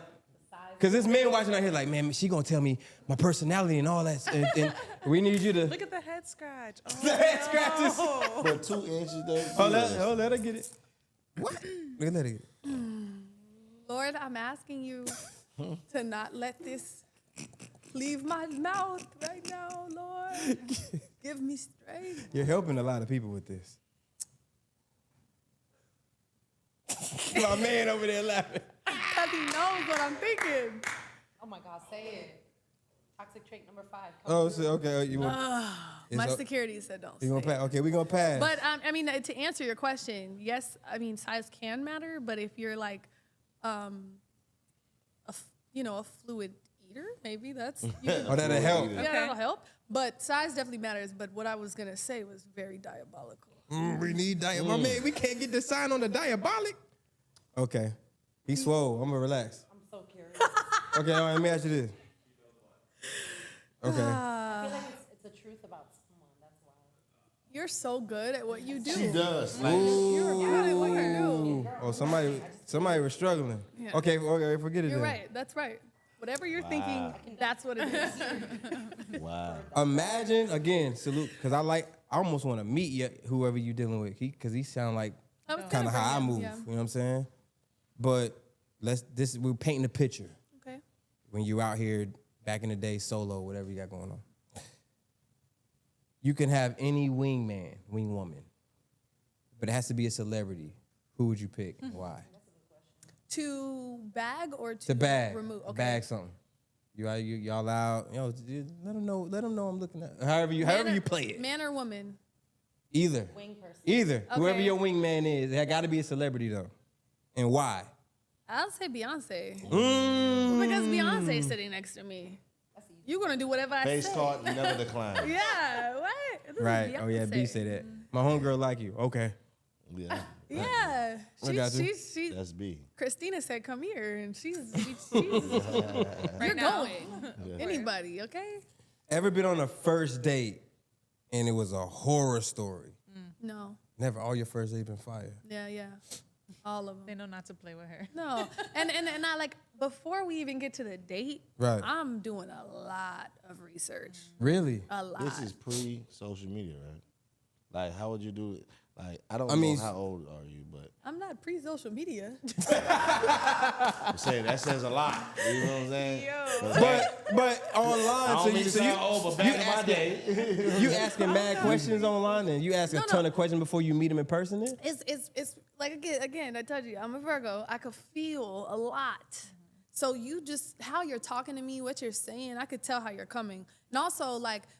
Because this man watching out here like, man, she gonna tell me my personality and all that. And we need you to. Look at the head scratch. Oh, The head scratches. But 2 inches though. Oh, let her get it. What? Let her get it. Lord, I'm asking you to not let this leave my mouth right now, Lord. Give me strength. You're helping a lot of people with this. My man over there laughing. Because he knows what I'm thinking. Oh my God, say it. Toxic trait number 5. Oh, so, okay. You want, My it's- security said don't you gonna say it. pass? Okay, we're gonna pass. But I mean, to answer your question, yes, I mean size can matter. But if you're like, a fluid eater, maybe that's Oh, that'll help. yeah, that'll help. But size definitely matters. But what I was gonna say was very diabolical. We need my man, we can't get the sign on the diabolic. Okay. He swole. I'm gonna relax. I'm so curious. Okay, all right, let me ask you this. Okay. I feel like it's the truth about someone. That's why. You're so good at what you do. She does. Like, You're good at what you do. Oh, somebody was struggling. Yeah. Okay, forget it You're then. right. That's right. Whatever you're thinking, that's what it is. wow. Imagine again, salute, because I almost want to meet you, whoever you dealing with, because he sound like I was kind of how I bring him, move. yeah. You know what I'm saying? But we're painting a picture Okay. when you out here back in the day, solo, whatever you got going on. You can have any wingman, wingwoman, but it has to be a celebrity. Who would you pick and why? To bag or to To bag. remove? Okay. Bag something. Y'all out. Let them know I'm looking at. However you play it. Man or woman? Either. Wing person. Either. Whoever Okay. your wingman is, it got to be a celebrity though. And why? I'll say Beyonce. Mm. Because Beyonce's sitting next to me. You're gonna do whatever I Face say. card, never decline. Yeah. What? This is Right. Oh yeah, B Beyonce. say that. My homegirl like you. Okay. Yeah. Yeah. I got you. She That's B. Christina said, "Come here," and she's right you're now. going. Anybody, okay? Ever been on a first date and it was a horror story? No. Never. All your first dates been fire. Yeah. All of them. They know not to play with her. No. And I like before we even get to the date, Right. I'm doing a lot of research. Really? A lot. This is pre-social media, right? Like, how would you do it? Like, I don't I mean, know how old are you, but I'm not pre-social media. I'm saying that says a lot. You know what I'm saying? But online, I so don't mean you to sound old, but back in my day. you asking mad questions online, and you ask a ton of questions before you meet them in person. Then? It's like again, I told you, I'm a Virgo. I could feel a lot. So you just how you're talking to me, what you're saying, I could tell how you're coming. And also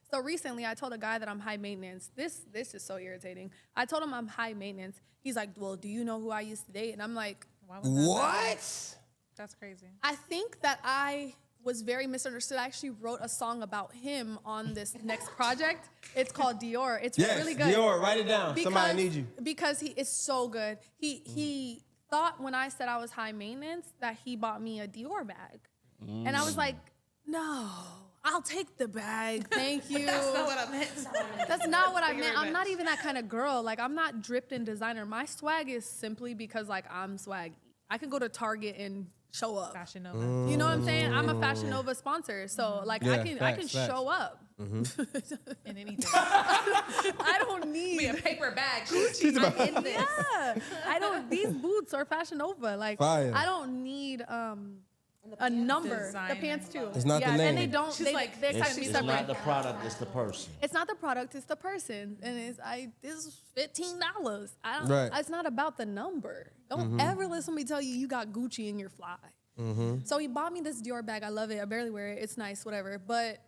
so recently I told a guy that I'm high maintenance. This is so irritating. I told him I'm high maintenance. He's like, "Well, do you know who I used to date?" And I'm like, Why would that matter? What? That's crazy. I think that I was very misunderstood. I actually wrote a song about him on this next project. It's called Dior. It's Yes, really good. Dior, write it down. Somebody need you. Because he is so good. He thought when I said I was high maintenance that he bought me a Dior bag. And I was like, no, I'll take the bag. Thank you. That's not what I meant. That's not what I meant. I'm not even that kind of girl. Like, I'm not dripped in designer. My swag is simply because, like, I'm swaggy. I can go to Target and show up. Fashion Nova. You know what I'm saying? I'm a Fashion Nova sponsor. So, like, Yeah, I can facts. show up. In anything. I don't need a paper bag. I'm in this. Yeah. I don't these boots are Fashion Nova. Like Fire. I don't need a number. Designer. The pants too. It's not the And name. they don't they kind of be It's separate. not the product, it's the person. It's not the product, it's the person. And this is $15. I don't Right. it's not about the number. Don't ever let somebody tell you got Gucci in your fly. So he bought me this Dior bag. I love it. I barely wear it. It's nice, whatever. But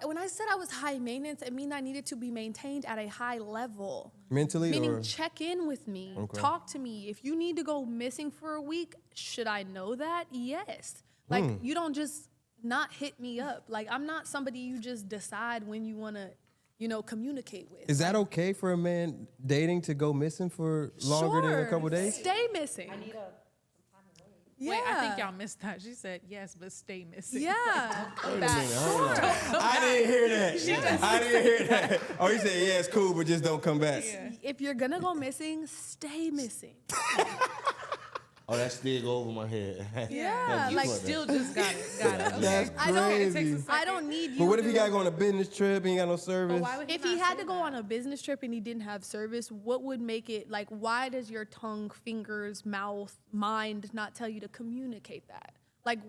when I said I was high maintenance, it mean I needed to be maintained at a high level. Mentally Meaning or check in with me, Okay. talk to me. If you need to go missing for a week, should I know that? Yes. Like you don't just not hit me up. Like I'm not somebody you just decide when you want to, communicate with. is that okay for a man dating to go missing for longer than a couple days? Stay missing. I need some time away. Yeah. Wait, I think y'all missed that. She said yes, but stay missing. Yeah. Wait a minute, hold on. I didn't hear that. I didn't hear that. Oh, he said, yeah, it's cool, but just don't come back. If you're gonna go missing, stay missing. Oh, that still go over my head. Yeah, You like still just got it. Got it. Okay. That's I don't- it crazy. I don't need you. But what if he to- got to go on a business trip and he got no service? Why would If not he had say to go that? on a business trip and he didn't have service, what would make it like? Why does your tongue, fingers, mouth, mind not tell you to communicate that? Like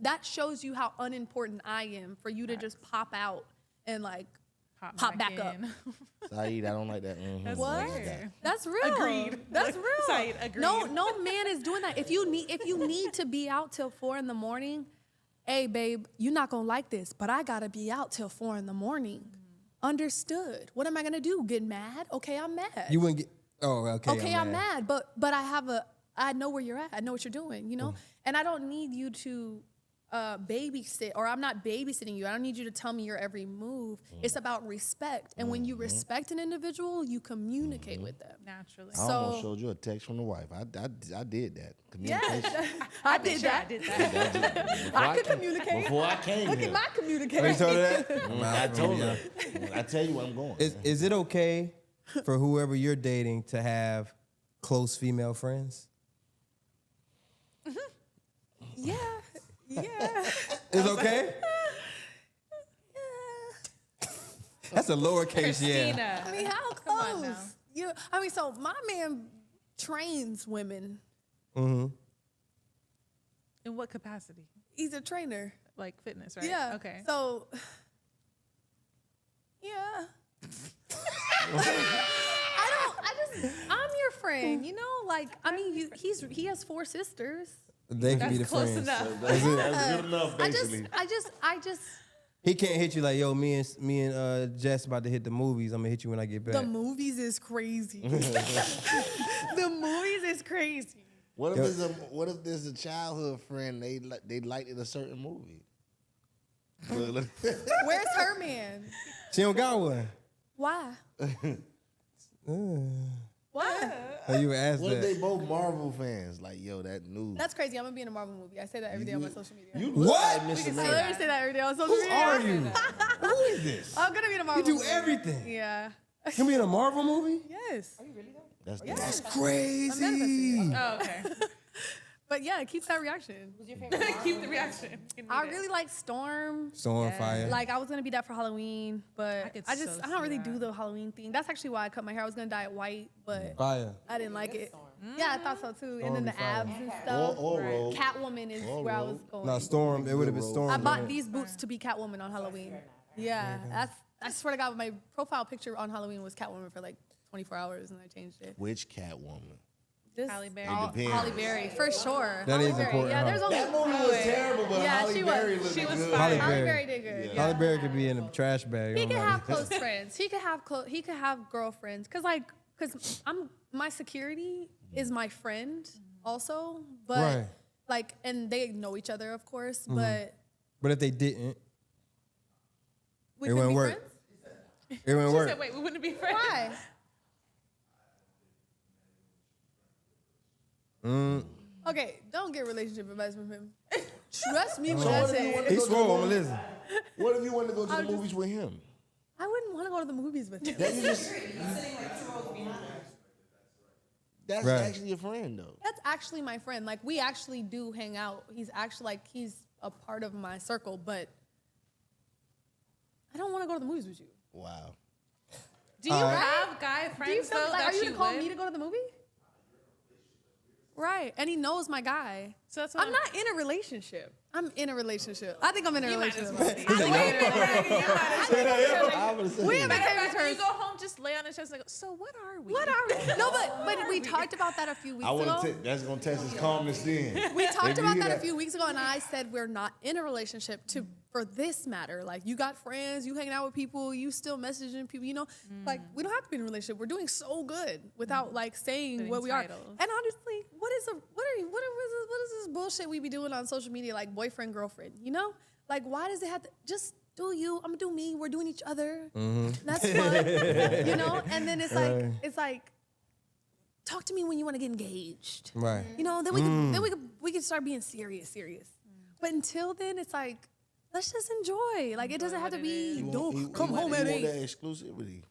that shows you how unimportant I am for you to just pop out and like pop back up. in. Saeed, I don't like that. That's What? fair. That's real. Agreed. That's real. Saeed, agreed. No man is doing that. If you need to be out till 4 a.m, hey babe, you're not gonna like this, but I gotta be out till 4 a.m. Understood. What am I gonna do? Get mad? Okay, I'm mad. You wouldn't get. Oh, okay. Okay, I'm mad, but I know where you're at. I know what you're doing, you know? And I don't need you to babysit, or I'm not babysitting you. I don't need you to tell me your every move. It's about respect. And when you respect an individual, you communicate with them. Naturally. I almost So- showed you a text from the wife. I did that. Yeah, Communication. I did Sure, that. I did that. I could communicate. Before I came Look here. at my Oh, you communication. told her that? I told her. I tell you where I'm going. Is it okay for whoever you're dating to have close female friends? Yeah. It's okay? That's a lowercase yeah. Christina. I mean, how on now. close? So my man trains women. Mm-hmm. In what capacity? He's a trainer. Like fitness, right? Yeah. Okay. So, yeah. I'm your friend, you know? Like, I mean, he has 4 sisters. They can be the That's close friends. enough. That's good enough, basically. I just, He can't hit you like, yo, me and Jess about to hit the movies. I'm gonna hit you when I get back. the movies is crazy. The movies is crazy. What if there's a childhood friend they liked in a certain movie? Where's her man? She don't got one. Why? Why? Oh, you asked What if that. they both Marvel fans? Like, yo, that new. That's crazy. I'm gonna be in a Marvel movie. I say that every day on my social media. You look What? like Miss Let me America. say that every day on social Who media. are you? Who is this? I'm gonna be in a Marvel You do movie. everything. Yeah. You be in a Marvel movie? Yes. That's That's I'm crazy. manifesting. Oh, okay. But yeah, keep that reaction. Who's your favorite Marvel Keep the movie? reaction. I really like Storm. Storm fire. Like I was gonna be that for Halloween, but could I so don't see really that. do the Halloween thing. That's actually why I cut my hair. I was gonna dye it white, but Fire. I didn't like it. Storm. Yeah, I thought so too. And then the Storm be fire. abs and stuff. Or Rogue. Catwoman is Or where I was Rogue. going. No, Storm. It would have been Storm. I in bought it. these boots to be Catwoman on Halloween. Yeah, I swear to God, my profile picture on Halloween was Catwoman for like 24 hours, and I changed it. Which Catwoman? Just Halle Berry. all- It depends. Halle Berry, for sure. That Halle is Berry. important, Yeah, huh? there's only That movie was terrible, but Yeah, Halle she was. Berry looked She was good. fine. Halle Halle Berry. Berry did good. Halle Berry could be in a trash bag. He I'm could like- have close friends. He could have girlfriends. Cause my security is my friend also, but Right. like, and they know each other, of course, but But if they didn't, we It could wouldn't be work. friends. it wouldn't She work. said, wait, we wouldn't be friends. Why? Okay, don't get relationship advice from him. Trust me when I what if you say want it. He Go to swore. the I'm gonna listen. What if you wanted to go to the I'll just- movies with him? I wouldn't want to go to the movies with him. Then you just. That's Right. actually your friend, though. That's actually my friend. Like we actually do hang out. He's a part of my circle, but I don't want to go to the movies with you. Wow. Do you Alright. have guy Do you friends feel though like, that are you you to call would? me to go to the movie? Right, and he knows my guy. So that's what I'm not in a relationship. I'm in a relationship. I think I'm in a You might as relationship. well be. We I would've said We that. haven't Matter of came fact, to when you terms. go home, just lay on the chest and go, so what are we? What are we? No, but we talked about that a few weeks I ago. want to. That's gonna test his calmness then. We talked If you about hear that a few weeks ago, and I said we're not in a relationship for this matter. Like, you got friends, you hanging out with people, you still messaging people, you know? Like, we don't have to be in a relationship. We're doing so good without, like, saying Putting what we are. titles. And honestly, what is this bullshit we be doing on social media, like boyfriend, girlfriend, you know? Like, why does it have to, just do you, I'm gonna do me, we're doing each other. That's fun, you know? And then it's like, talk to me when you want to get engaged. Right. You know, then we can start being serious. But until then, it's like, let's just enjoy. Like, it doesn't have to be, don't come home at 8. That exclusivity.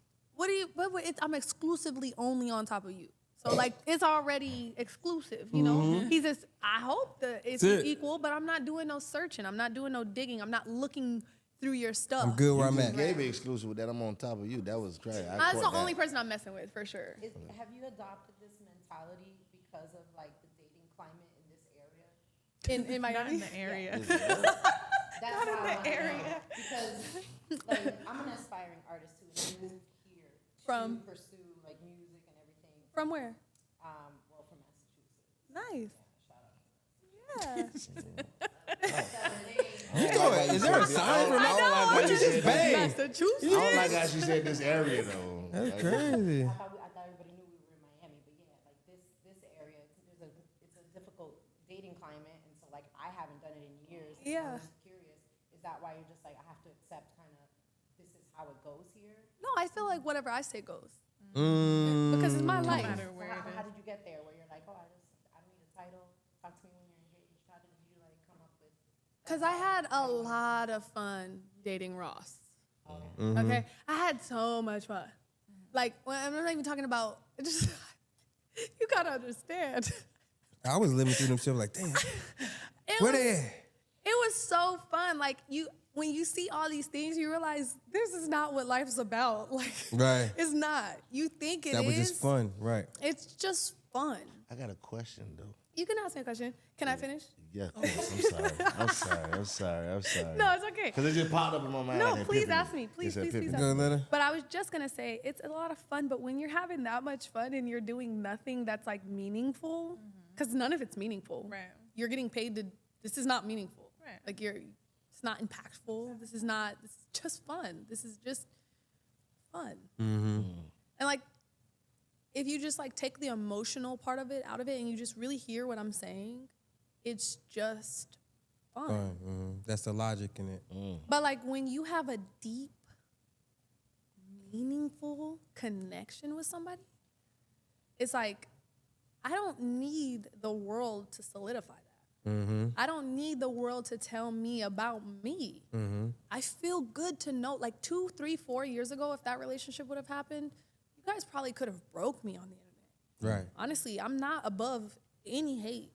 I'm exclusively only on top of you. So, like, it's already exclusive, you know? He's just, I hope that it's equal, but I'm not doing no searching. I'm not doing no digging. I'm not looking through your stuff. I'm good where I'm at. You gave me exclusive with that. I'm on top of you. That was crazy. That's the only person I'm messing with, for sure. Have you adopted this mentality because of like the dating climate in this area? In Miami? Not in the area. That's not in the area. Because like, I'm an aspiring artist too, and I moved here From? to pursue like music and everything. From where? Well, from Massachusetts. Nice. Yeah. You doing? Is there a sign for me? What you just bang? Massachusetts. I don't like how she said this area though. That's crazy. I thought everybody knew we were in Miami, but yeah, like this area, it's a difficult dating climate, and so like I haven't done it in years. And Yeah. I'm just curious, is that why you're just like I have to accept kind of this is how it goes here? No, I feel like whatever I say goes. Because it's my life. matter So where it how is. did you get there? Where you're like, oh, I don't need a title. Talk to me when you're engaged. How did you like come up with? Because I had a lot of fun dating Ross. Okay? I had so much fun. Like, I'm not even talking about, just, you gotta understand. I was living through them shit like, damn, It where was, they at? it was so fun. Like, when you see all these things, you realize this is not what life's about. Like, Right. it's not. You think it is. That was just fun, right? It's just fun. I got a question though. You can ask me a question. Can I finish? Yeah, of course. I'm sorry. No, it's okay. Because it just popped up in my mind. No, like an please epiphany. ask me. Please It's an ask epiphany. me. Good, Lena? But I was just gonna say it's a lot of fun. But when you're having that much fun and you're doing nothing that's like meaningful, because none of it's meaningful. Right. You're getting paid to. This is not meaningful. Right. Like it's not impactful. This is just fun. This is just fun. And like, if you just like take the emotional part of it out of it and you just really hear what I'm saying, it's just fun. That's the logic in it. But like when you have a deep, meaningful connection with somebody, it's like, I don't need the world to solidify that. I don't need the world to tell me about me. I feel good to know, like 2, 3, 4 years ago, if that relationship would have happened, you guys probably could have broke me on the internet. Right. Honestly, I'm not above any hate.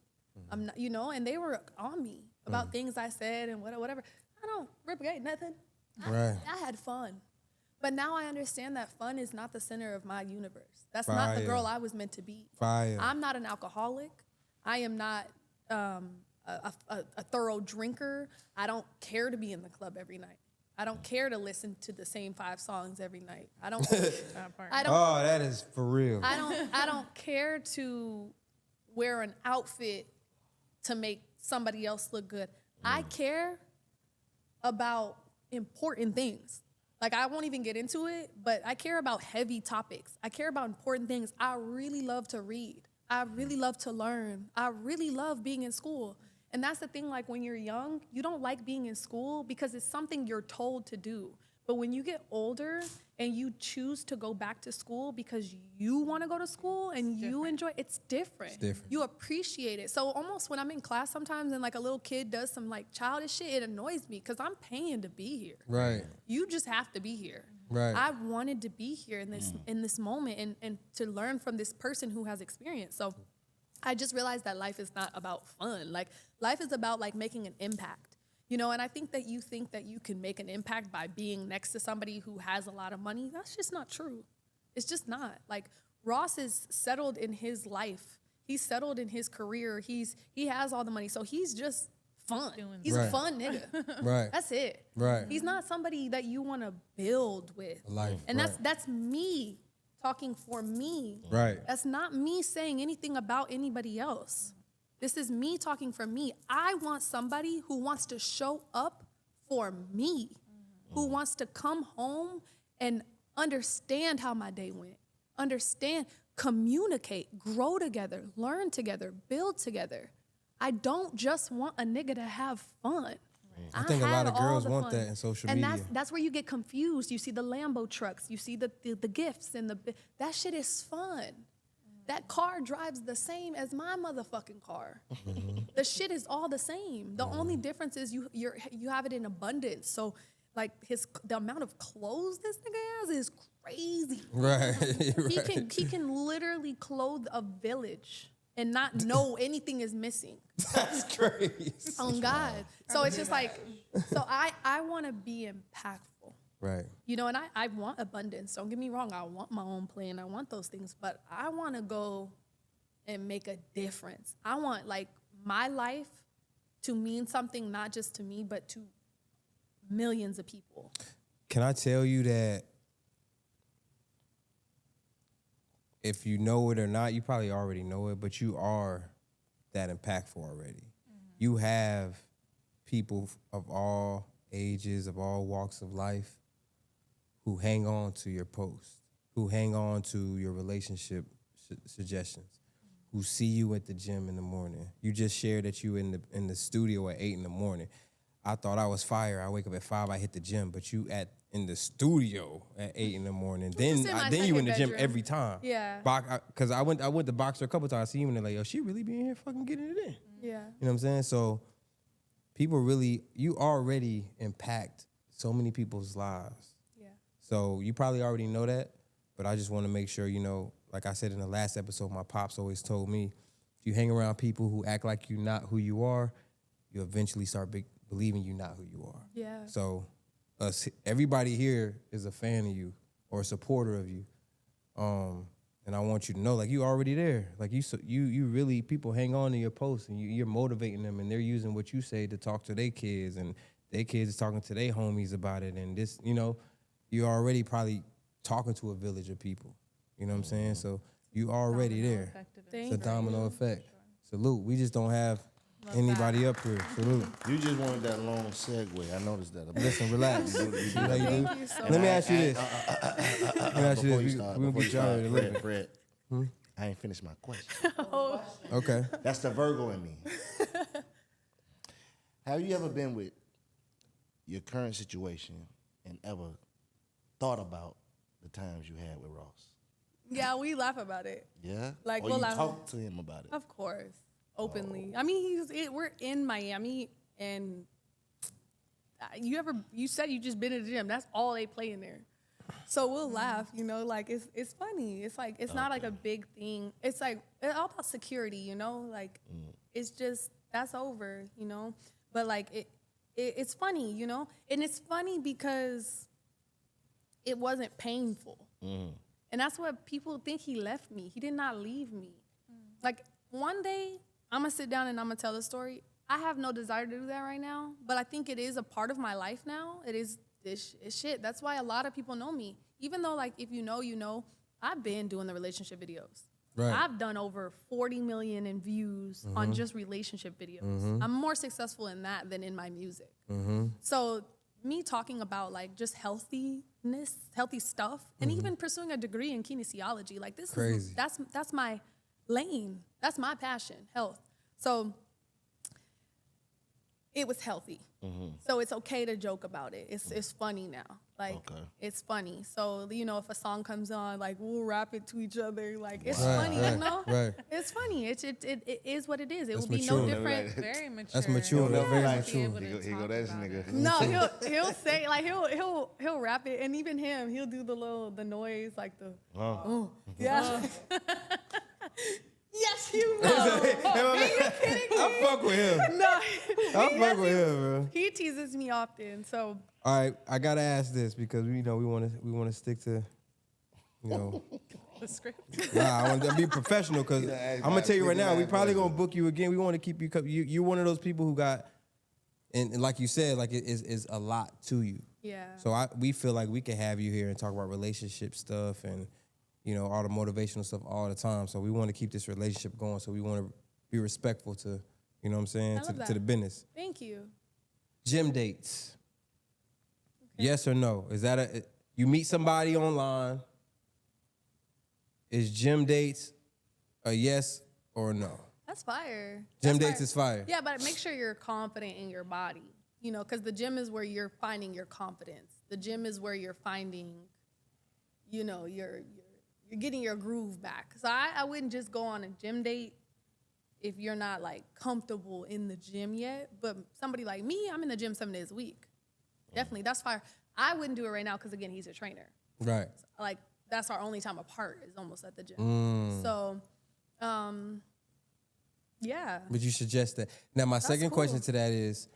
I'm not, and they were on me about things I said and whatever. I don't replicate nothing. Right. I had fun. But now I understand that fun is not the center of my universe. That's not the Fire. girl I was meant to be. Fire. I'm not an alcoholic. I am not a thorough drinker. I don't care to be in the club every night. I don't care to listen to the same 5 songs every night. I don't. That part. Oh, that is for real. I don't care to wear an outfit to make somebody else look good. I care about important things. Like, I won't even get into it, but I care about heavy topics. I care about important things. I really love to read. I really love to learn. I really love being in school. And that's the thing, like when you're young, you don't like being in school because it's something you're told to do. But when you get older and you choose to go back to school because you want to go to school and you enjoy it, it's different. It's different. You appreciate it. So almost when I'm in class sometimes and like a little kid does some like childish shit, it annoys me because I'm paying to be here. Right. You just have to be here. Right. I wanted to be here in this moment and to learn from this person who has experience. So I just realized that life is not about fun. Like, life is about like making an impact. And I think that you can make an impact by being next to somebody who has a lot of money. That's just not true. It's just not. Like, Ross is settled in his life. He's settled in his career. He has all the money. So he's just fun. He's a Right. fun nigga. Right. That's it. Right. He's not somebody that you want to build with. Life, And right. that's me talking for me. Right. That's not me saying anything about anybody else. This is me talking for me. I want somebody who wants to show up for me, who wants to come home and understand how my day went, communicate, grow together, learn together, build together. I don't just want a nigga to have fun. I think a lot had of all girls the want fun. that in social and media. that's where you get confused. You see the Lambo trucks, you see the gifts and that shit is fun. that car drives the same as my motherfucking car. The shit is all the same. The only difference is you have it in abundance. So like the amount of clothes this nigga has is crazy. Right. He can literally clothe a village and not know anything is missing. That's crazy. On God. So it's just like, so I want to be impactful. Right. You know, and I want abundance. Don't get me wrong. I want my own plane. I want those things. But I want to go and make a difference. I want, like, my life to mean something not just to me, but to millions of people. Can I tell you that if you know it or not, you probably already know it, but you are that impactful already. You have people of all ages, of all walks of life, who hang on to your post, who hang on to your relationship suggestions, who see you at the gym in the morning. You just shared that you in the studio at 8 in the morning. I thought I was fire. I wake up at 5, I hit the gym, but you in the studio at 8 in the morning. Then you in the gym every time. Yeah. Because I went to Boxer a couple times. I see you and they're like, yo, she really be in here fucking getting it in. Yeah. You know what I'm saying? So people really, you already impact so many people's lives. Yeah. So you probably already know that, but I just want to make sure, you know, like I said in the last episode, my pops always told me, if you hang around people who act like you're not who you are, you eventually start believing you're not who you are. Yeah. So everybody here is a fan of you or a supporter of you. And I want you to know, like, you already there. Like, you really, people hang on to your posts and you're motivating them and they're using what you say to talk to their kids and their kids is talking to their homies about it. And this, you know, you're already probably talking to a village of people. You know what I'm saying? So you already there. It's a domino effect. Salute. We just don't have anybody up here. Salute. You just wanted that long segue. I noticed that. Listen, relax. You do. Thank you so Let me ask you this. Let me ask you this. We'll get you out of here. Fred, I ain't finished my question. Okay. That's the Virgo in me. Have you ever been with your current situation and ever thought about the times you had with Ross? Yeah, we laugh about it. Yeah? Like, or we'll you laugh. talk to him about it? Of course. Openly. I mean, we're in Miami, and you said you just been in the gym. That's all they play in there. So we'll laugh, you know, like it's funny. It's like, it's not like a big thing. It's like, it's all about security, you know, like it's just, that's over, you know, but like it's funny, you know, and it's funny because it wasn't painful. And that's what people think. He left me. He did not leave me. Like, one day I'm gonna sit down and I'm gonna tell the story. I have no desire to do that right now, but I think it is a part of my life now. It is this shit. That's why a lot of people know me. Even though, like, if you know, you know, I've been doing the relationship videos. Right. I've done over 40 million in views on just relationship videos. I'm more successful in that than in my music. So me talking about, like, just healthy stuff, and even pursuing a degree in kinesiology, like, this Crazy. that's my lane. That's my passion, health. So it was healthy. So it's okay to joke about it. It's funny now. Like, it's funny. So, you know, if a song comes on, like, we'll rap it to each other. Like, it's funny, you know? Right. It's funny. It is what it is. It That's will be mature. no different. Very mature. That's mature. That's very Like, mature. Here go that nigga. No, he'll say, like, he'll rap it, and even him, he'll do the noise, like the yeah. Yes, you know. Are you kidding me? I fuck with him. No, I fuck with him, bro. he teases me often. So All right, I gotta ask this because we want to stick to, you know. The script. I want to be professional because I'm gonna tell you right now, we probably gonna book you again. We want to keep you. You're one of those people who got, and like you said, like it is a lot to you. yeah. So we feel like we can have you here and talk about relationship stuff and, you know, all the motivational stuff all the time. So we want to keep this relationship going. So we want to be respectful to, you know what I'm saying, I love to the that. business. Thank you. Gym dates. Yes or no? Is that you meet somebody online? Is gym dates a yes or a no? That's fire. Gym That's dates is fire. Yeah, but make sure you're confident in your body. You know, because the gym is where you're finding your confidence. The gym is where you're finding, you know, your you're getting your groove back. So I wouldn't just go on a gym date if you're not like comfortable in the gym yet. But somebody like me, I'm in the gym 7 days a week. Definitely, that's fire. I wouldn't do it right now because again, he's a trainer. Right. Like that's our only time apart is almost at the gym. So, yeah. But you suggest that. Now, my second cool. question to that is,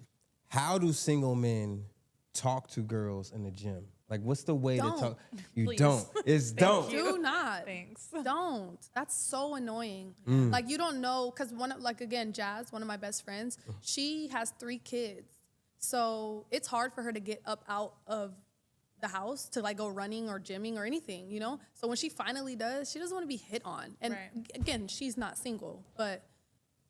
how do single men talk to girls in the gym? Like, what's the way to Don't. talk? You Please. don't. It's don't. Do not. Thanks. Don't. That's so annoying. Like you don't know, because again, Jazz, one of my best friends, she has 3 kids. So it's hard for her to get up out of the house to like go running or gymming or anything, you know? So when she finally does, she doesn't want to be hit on. And again, she's not single, but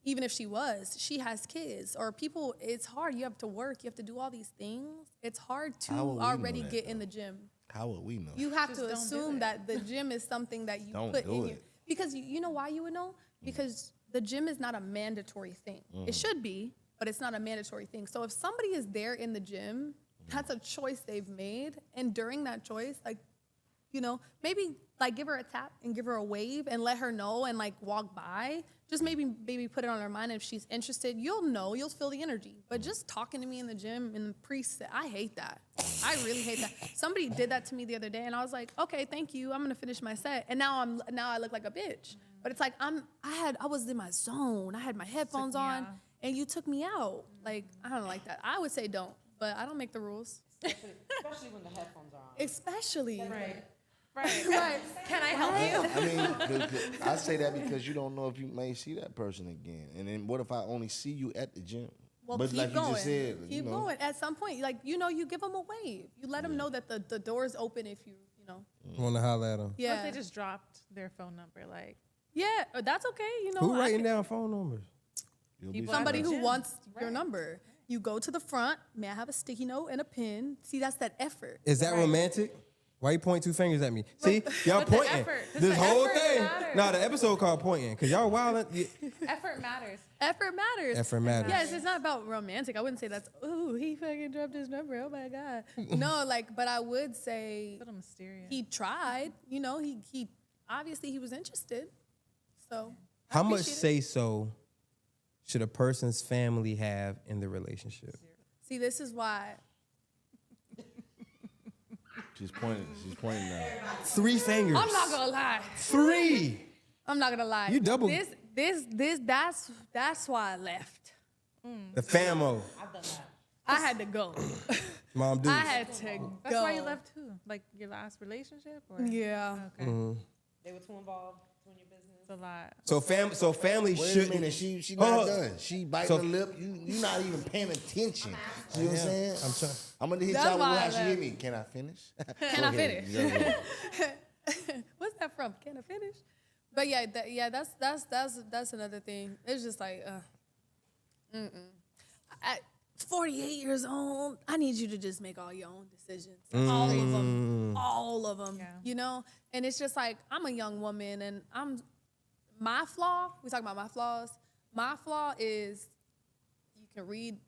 even if she was, she has kids or people, it's hard. You have to work. You have to do all these things. It's hard to How would we already know that, get though? in the gym. How would we know? You have Just to don't do assume it. that the gym is something that you Don't put do in you. it. Because you know why you would know? Because the gym is not a mandatory thing. It should be, but it's not a mandatory thing. So if somebody is there in the gym, that's a choice they've made. And during that choice, like, you know, maybe like give her a tap and give her a wave and let her know and like walk by. Just maybe put it on her mind. If she's interested, you'll know, you'll feel the energy. But just talking to me in the gym in the preset, I hate that. I really hate that. Somebody did that to me the other day and I was like, okay, thank you. I'm gonna finish my set. And now I look like a bitch. But it's like I was in my zone. I had my headphones me on out. and you took me out. Like, I don't like that. I would say don't, but I don't make the rules. Especially when the headphones are on. Especially. Right. Right. Can I help you? I mean, I say that because you don't know if you may see that person again. And then what if I only see you at the gym? Well, but keep like going. you just said, Keep going. At some point, like, you know, you give them a wave. You let them know that the door is open if you know. Want to holler at them? What Yeah. if they just dropped their phone number? Like, Yeah, that's okay. You know, Who I writing can- down phone numbers? you'll be People at somebody the who gym. wants your number. You go to the front. May I have a sticky note and a pen? See, that's that effort. Is that romantic? Why you point 2 fingers at me? See, y'all But the pointing. effort, 'cause This the whole effort thing. matters. Nah, the episode called pointing, because y'all wildin'. effort matters. Effort matters. Effort matters. Yes, it's not about romantic. I wouldn't say that's, ooh, he fucking dropped his number. Oh my God. No, like, but I would say A little mysterious. he tried. You know, he obviously he was interested. So I How much appreciate it. say-so should a person's family have in the relationship? See, this is why. She's pointing now. 3 fingers. I'm not gonna lie. 3. I'm not gonna lie. You double- That's why I left. The famo. I've done that. I had to go. Mom, dude. I had to go. That's why you left too? Like your last relationship? Or? Yeah. Okay. They were too involved, too in your business. It's a lot. So family Wait a shouldn't. minute, she Hold not on. done. She biting So- her lip. You not even paying attention. You know what I'm saying? I'm trying. I'm gonna hit That's y'all with why I how she hit left. me. Can I finish? Can I Go ahead. finish? You gotta go. What's that from? Can I finish? But yeah, that's another thing. It's just like, at 48 years old, I need you to just make all your own decisions. All of them, Yeah. you know? And it's just like, I'm a young woman and my flaw, we talk about my flaws. My flaw is you can read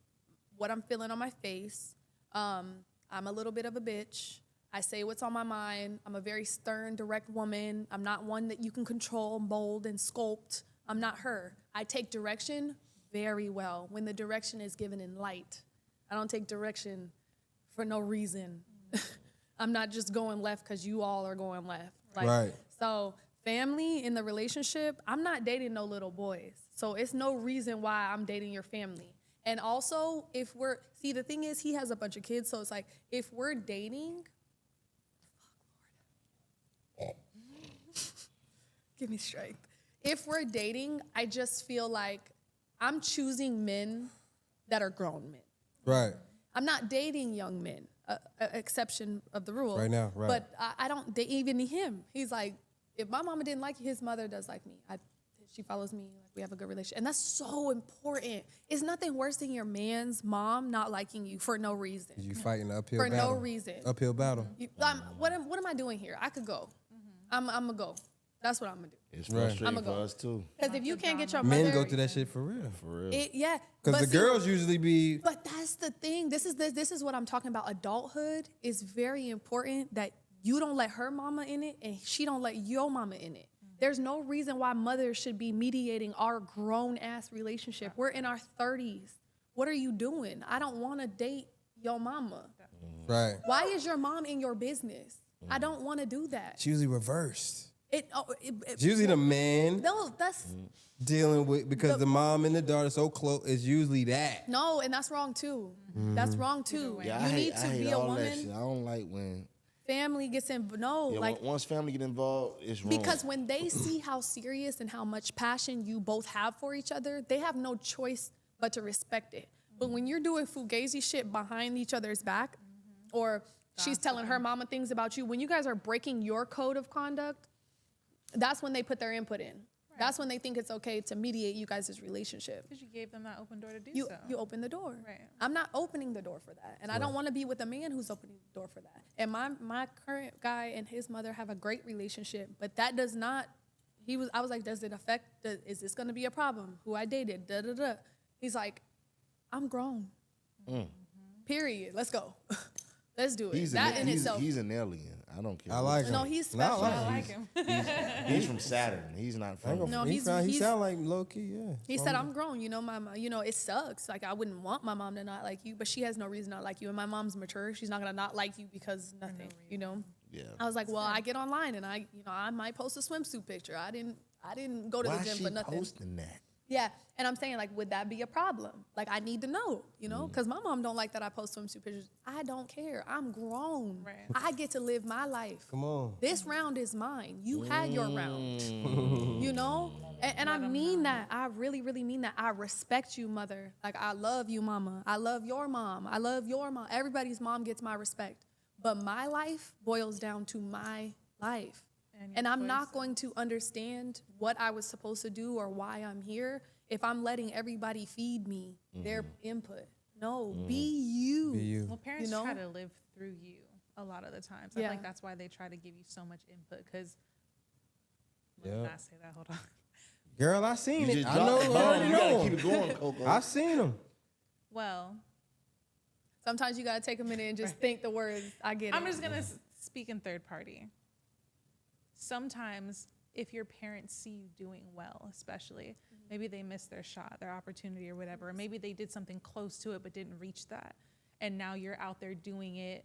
what I'm feeling on my face. I'm a little bit of a bitch. I say what's on my mind. I'm a very stern, direct woman. I'm not one that you can control, mold, and sculpt. I'm not her. I take direction very well when the direction is given in light. I don't take direction for no reason. I'm not just going left because you all are going left. Like, Right. So family in the relationship, I'm not dating no little boys. So it's no reason why I'm dating your family. And also, the thing is, he has a bunch of kids, so it's like, if we're dating, give me strength. If we're dating, I just feel like I'm choosing men that are grown men. Right. I'm not dating young men, exception of the rule. Right now, right. But I don't date even him. He's like, if my mama didn't like you, his mother does like me. She follows me. Like, we have a good relationship. And that's so important. It's nothing worse than your man's mom not liking you for no reason. You fighting an uphill For battle. no reason. Uphill battle. What am I doing here? I could go. I'm going to go. That's what I'm going to do. It's Right. frustrating I'ma for go. us too. Because if you can't get your mother... Men go through that shit for real. For real. Yeah. Because but the see, girls usually be. But that's the thing. This is what I'm talking about. Adulthood is very important that you don't let her mama in it and she don't let your mama in it. There's no reason why mothers should be mediating our grown-ass relationship. We're in our 30s. What are you doing? I don't want to date your mama. Right. Why is your mom in your business? I don't want to do that. It's usually reversed. It's usually the man No, that's dealing with, because the mom and the daughter so close, is usually that. no, and that's wrong too. That's wrong too. Yeah, You need to I hate be a all that shit. woman. I don't like when. Family gets in. No, Yeah, like once family get involved, it's wrong. because when they see how serious and how much passion you both have for each other, they have no choice but to respect it. But when you're doing fugazi shit behind each other's back, or she's telling her mama things about you, when you guys are breaking your code of conduct, that's when they put their input in. That's when they think it's okay to mediate you guys' relationship. Because you gave them that open door to do You so. you open the door. Right. I'm not opening the door for that. And I don't want to be with a man who's opening the door for that. And my current guy and his mother have a great relationship, but that does not, I was like, does it affect, is this going to be a problem? Who I dated, da da da. He's like, I'm grown. Period. Let's go. Let's do it. he's that in itself. He's an alien. I don't care. I like him. No, he's No, I special. like I him. like him. He's from Saturn. He's not from. No, he he's sound like low key, yeah. He said, I'm grown. You know, it sucks. Like, I wouldn't want my mom to not like you, but she has no reason not like you. And my mom's mature. She's not going to not like you because nothing, you know? Yeah. I was like, well, I get online and I might post a swimsuit picture. I didn't go to Why the gym she for nothing. posting that? Yeah. And I'm saying, like, would that be a problem? Like, I need to know, you know? Because my mom don't like that I post swimsuit pictures. I don't care. I'm grown. Right. I get to live my life. Come on. This round is mine. You had your round. You know? And I mean that. I really, really mean that. I respect you, mother. Like, I love you, mama. I love your mom. I love your mom. Everybody's mom gets my respect. But my life boils down to my life. And I'm not going to understand what I was supposed to do or why I'm here if I'm letting everybody feed me their input. No, be you. Be you. Well, parents You know? try to live through you a lot of the times. I Yeah. think that's why they try to give you so much input. Because, Yeah. I say that. Hold on. Girl, I seen You it. just I dropped know. the I bomb. already You gotta know. keep it going, Coco. I seen him. Well, Sometimes you gotta take a minute and just think the words. I get it. I'm just gonna speak in third party. Sometimes, if your parents see you doing well, especially maybe they missed their shot, their opportunity, or whatever, or maybe they did something close to it but didn't reach that, and now you're out there doing it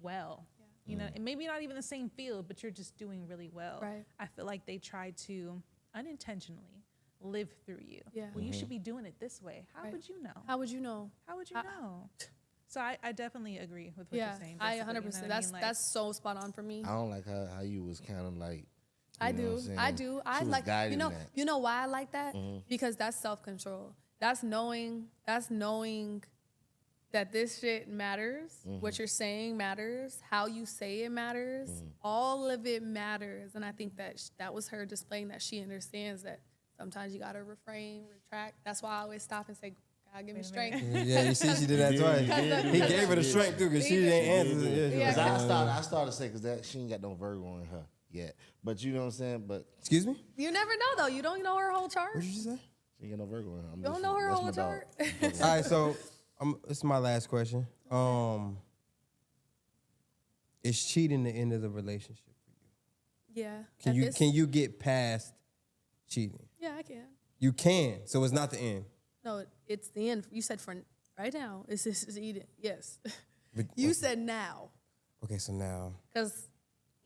well. You know, and maybe not even the same field, but you're just doing really well. Right. I feel like they try to unintentionally live through you. Yeah. Well, you should be doing it this way. How Right. would you know? How would you know? How would you know? So I definitely agree with what Yeah, you're saying. I Jessica, 100%. you know what I That's mean? Like, that's so spot on for me. I don't like how you was kind of like. I you know what do. I'm saying? I do. I She was like guiding that. you know why I like that? Because that's self-control. That's knowing that this shit matters. What you're saying matters. How you say it matters. All of it matters. And I think that that was her displaying that she understands that sometimes you gotta refrain, retract. That's why I always stop and say, God, give me strength. Yeah, you see, she did that twice. He gave her the strength too, because she didn't answer. Yeah, she Yeah. was like, Cause I started to say because she ain't got no Virgo in her yet. But you know what I'm saying. But excuse me? You never know though. You don't know her whole chart. What did you say? she ain't got no Virgo in her. You don't know her whole chart. All right, so this is my last question. Is cheating the end of the relationship for you? Yeah. Can you get past cheating? Yeah, I can. You can, so it's not the end. No, it's the end. You said for right now. This is eating. Yes. But- You said now. Okay, so now Because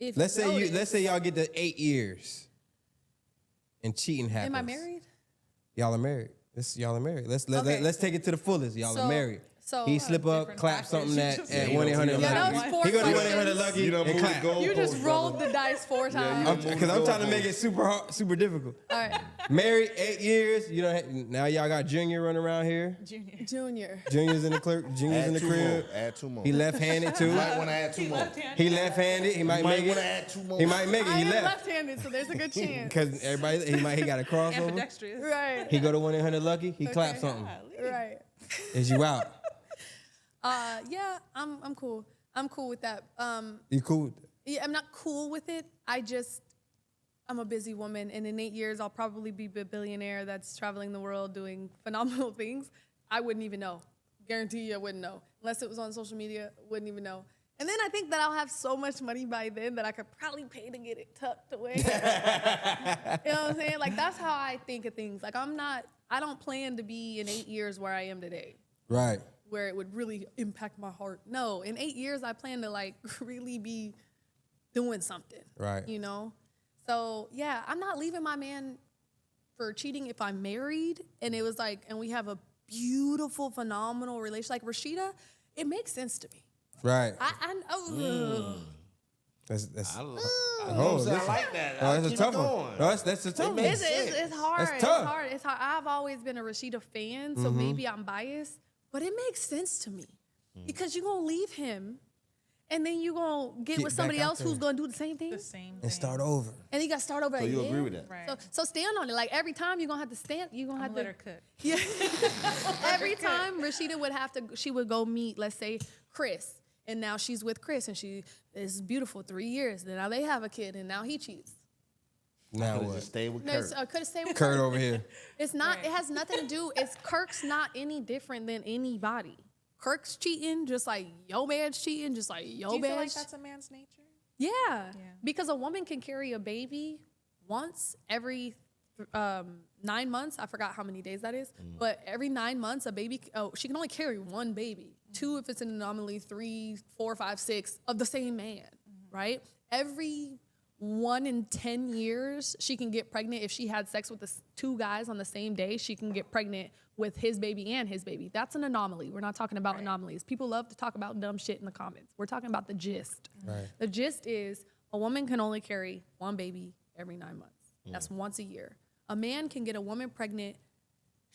if let's notice- say y'all get to 8 years, and cheating happens. Am I married? Y'all are married. Y'all are married. Let's Okay. let's take it to the fullest. Y'all So- are married. so- he slip up, Different clap factors. something You at just- Yeah, 1-800 Yeah, that lucky. was 4 He go to questions. 1-800 lucky You done and moved clap. the goal. You just Goalpost, rolled brother. the dice 4 you times. done Because I'm trying to make it super hard, super difficult. All right. Married 8 years. You don't. Now y'all got Junior running around here. Junior. Junior. Junior's in the clerk. Junior's in Add the 2 crib. more. Add 2 more. He left-handed too. You might want to add 2 more. He left-handed. He might make Might want to it. add 2 more. He might make it. I He am left left-handed, so there's a good chance. because everybody. He got a crossover. Ambidextrous. Right. He go to 1-800 lucky. He clap something. Right. Is you out? Yeah, I'm cool. I'm cool with that. You cool? With it? Yeah, I'm not cool with it. I'm a busy woman, and in 8 years, I'll probably be a billionaire that's traveling the world doing phenomenal things. I wouldn't even know. Guarantee you I wouldn't know. Unless it was on social media, wouldn't even know. And then I think that I'll have so much money by then that I could probably pay to get it tucked away. You know what I'm saying? Like, that's how I think of things. Like, I don't plan to be in 8 years where I am today, Right. where it would really impact my heart. No, in 8 years, I plan to, like, really be doing something. Right. You know? So, yeah, I'm not leaving my man for cheating if I'm married. And it was like, and we have a beautiful, phenomenal relationship. Like, Rashida, it makes sense to me. Right. I know. That's I listen. like that. No, that's a Keep tough it one. going. No, that's a tough one. makes It's hard. That's It's tough. hard. It's hard. I've always been a Rashida fan, so maybe I'm biased, but it makes sense to me because you're gonna leave him, and then you're gonna get with back somebody out else who's there. gonna do the same thing, The same thing. And start over. and you got to start over So again. you agree with that? Right. So stand on it. Like every time you're gonna have to stand. You're gonna I'm have gonna to let her cook. Yeah. Every time Rashida would have to, she would go meet, let's say, Chris. And now she's with Chris and she is beautiful 3 years. Then now they have a kid and now he cheats. Now Could've what? just stayed with No, Kurt. could have stayed with Kurt Kurt. over here. It's not, it has nothing to do, Kirk's not any different than anybody. Kirk's cheating just like yo man's cheating, just like yo Do you feel like man's. that's a man's nature? Yeah. Because a woman can carry a baby once every 9 months. I forgot how many days that is. But every 9 months, a baby, she can only carry one baby. 2 if it's an anomaly, 3, 4, 5, 6 of the same man, right? Every 1 in 10 years, she can get pregnant. If she had sex with 2 guys on the same day, she can get pregnant with his baby and his baby. That's an anomaly. We're not talking about anomalies. People love to talk about dumb shit in the comments. We're talking about the gist. Right. The gist is a woman can only carry 1 baby every 9 months. That's once a year. A man can get a woman pregnant.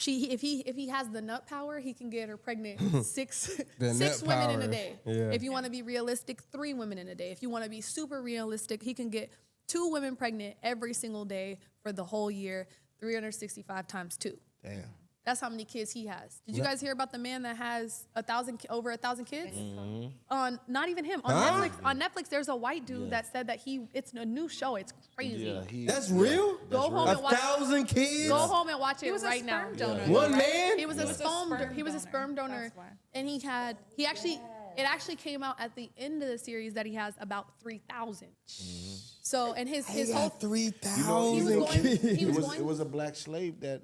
If he has the nut power, he can get her pregnant six nut women in a power. day. Yeah. If you want to be realistic, 3 women in a day. If you want to be super realistic, he can get 2 women pregnant every single day for the whole year, 365 times 2. Damn. That's how many kids he has. Did you guys hear about the man that has over 1,000 kids? On not even him on Netflix. On Netflix, there's a white dude that said that it's a new show. It's crazy. Yeah, That's real? Go home A and watch. 1,000 kids? Go home and watch it He was right a now. sperm donor. One man? He was a sperm donor, That's why. and it actually came out at the end of the series that he has about 3,000. So and his He whole got 3,000 he was going kids. he was It going was a black slave that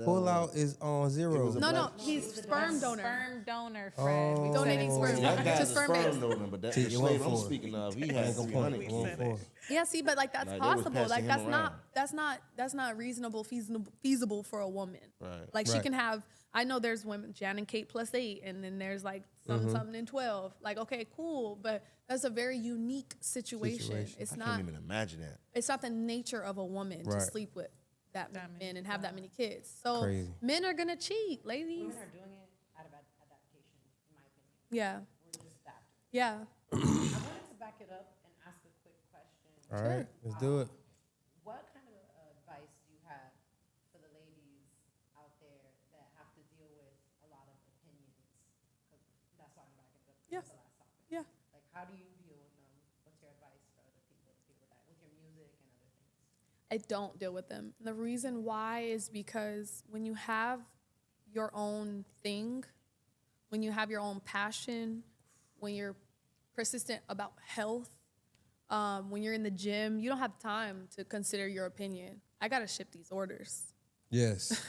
Pull out is on zero. was a- no he's sperm donor. Sperm donor, Fred. We've said Donating it sperm. before. That To guy's a sperm sperm banks. donor, but that See, the you slave went I'm for it. speaking of, he I had ain't gonna point. 300 Going kids. for it. Yeah, see, but like that's Like, they was possible. passing Like him that's not reasonable, feasible for a woman. Right. Like she Right. can have. I know there's women, Jan and Kate +8, and then there's like something in 12. Like okay, cool, but that's a very unique situation. It's I not. can't even imagine that. It's not the nature of a woman to Right. sleep with that many many men and have that many kids. So Crazy. men are gonna cheat, ladies. Women are doing it out of adaptation, in my opinion. Yeah, We're just adapting. yeah. I wanted to back it up and ask a quick question. All right, let's do it. What kind of advice do you have for the ladies out there that have to deal with a lot of opinions? 'Cause that's why I'm backing it up to Yeah. the last topic. Yeah. Like, how do you deal with them? What's your advice for other people to deal with that, with your music and other things? I don't deal with them. The reason why is because when you have your own thing, when you have your own passion, when you're persistent about health, when you're in the gym, you don't have time to consider your opinion. I gotta ship these orders. Yes.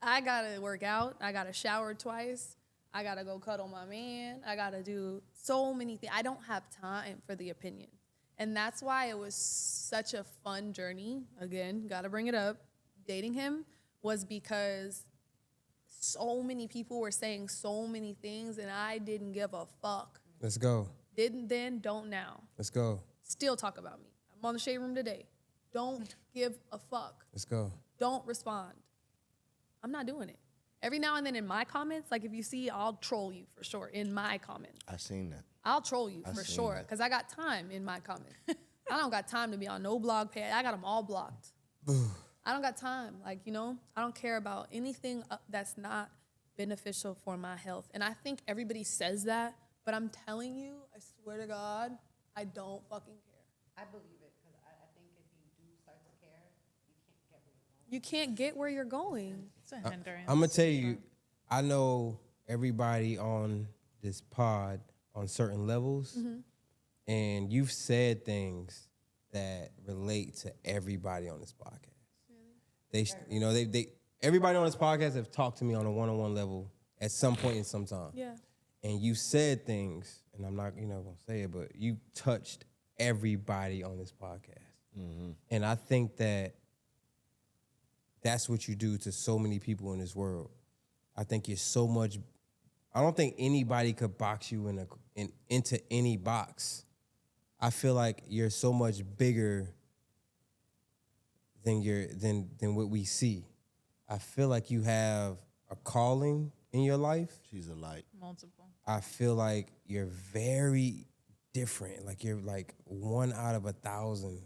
I gotta work out. I gotta shower twice. I gotta go cuddle my man. I gotta do so many things. I don't have time for the opinion. And that's why it was such a fun journey. Again, gotta bring it up. Dating him was because so many people were saying so many things and I didn't give a fuck. Let's go. Didn't then, don't now. Let's go. Still talk about me. I'm on the shade room today. Don't give a fuck. Let's go. Don't respond. I'm not doing it. Every now and then in my comments, like if you see, I'll troll you for sure in my comments. I seen that. I'll troll you for seen sure that. because I got time in my comments. I don't got time to be on no blog page. I got them all blocked. I don't got time. Like, you know, I don't care about anything that's not beneficial for my health. And I think everybody says that, but I'm telling you, I swear to God, I don't fucking care. I believe it because I think if you do start to care, you can't get where you're going. You can't get where you're going. It's a hindrance. I'm gonna tell you, I know everybody on this pod, on certain levels, and you've said things that relate to everybody on this podcast. They, you know, they everybody on this podcast have talked to me on a one-on-one level at some point in some time. Yeah. And you said things, and I'm not, gonna say it, but you touched everybody on this podcast. And I think that that's what you do to so many people in this world. I think you're so much. I don't think anybody could box you into any box. I feel like you're so much bigger than what we see. I feel like you have a calling in your life. She's a light. Multiple. I feel like you're very different. Like you're like 1 out of 1,000.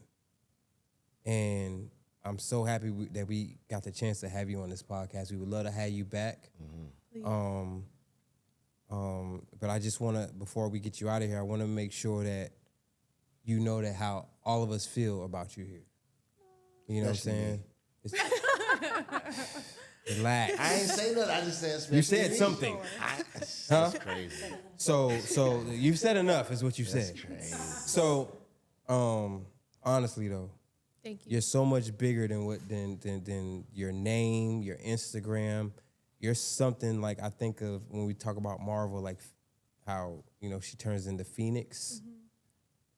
And I'm so happy that we got the chance to have you on this podcast. We would love to have you back. But I just want to, before we get you out of here, I want to make sure that you know that how all of us feel about you here. You know what I'm saying? Relax. I ain't say nothing. I just said. You said something. That's crazy. So you've said enough, is what you said. Crazy. So, honestly though, Thank you. you're so much bigger than your name, your Instagram. You're something like I think of when we talk about Marvel, like how she turns into Phoenix.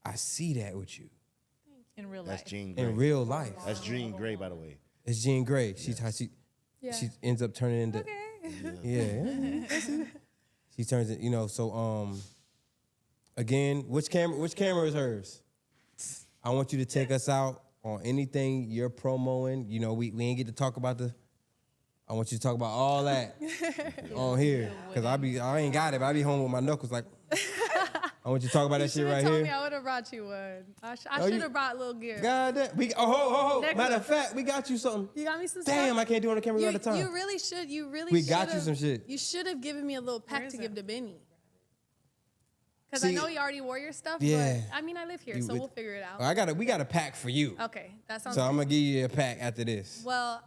I see that with you In real That's life. Jean Grey. in real life. That's Jean Grey, by the way. It's Jean Grey. She Yeah. she ends up turning into yeah. She turns it, so again, which camera is hers? I want you to take us out on anything you're promoting. We ain't get to talk about I want you to talk about all that on here. Cause I ain't got it, but I be home with my knuckles like I want you to talk about that shit right told here. me I would have brought you one. I Oh, should have brought little gear. God damn. Ho. Next Matter one. of fact, we got you something. You got me some Damn, stuff? I can't do it on the camera all the time. You really should. You really We should. got you some shit. You should have given me a little pack is to it? give to Benny. Because I See, know you already wore your stuff, yeah. but I mean, I live here, You so would- we'll figure it out. we got a pack for you. Okay, that sounds So good. I'm gonna give you a pack after this. Well,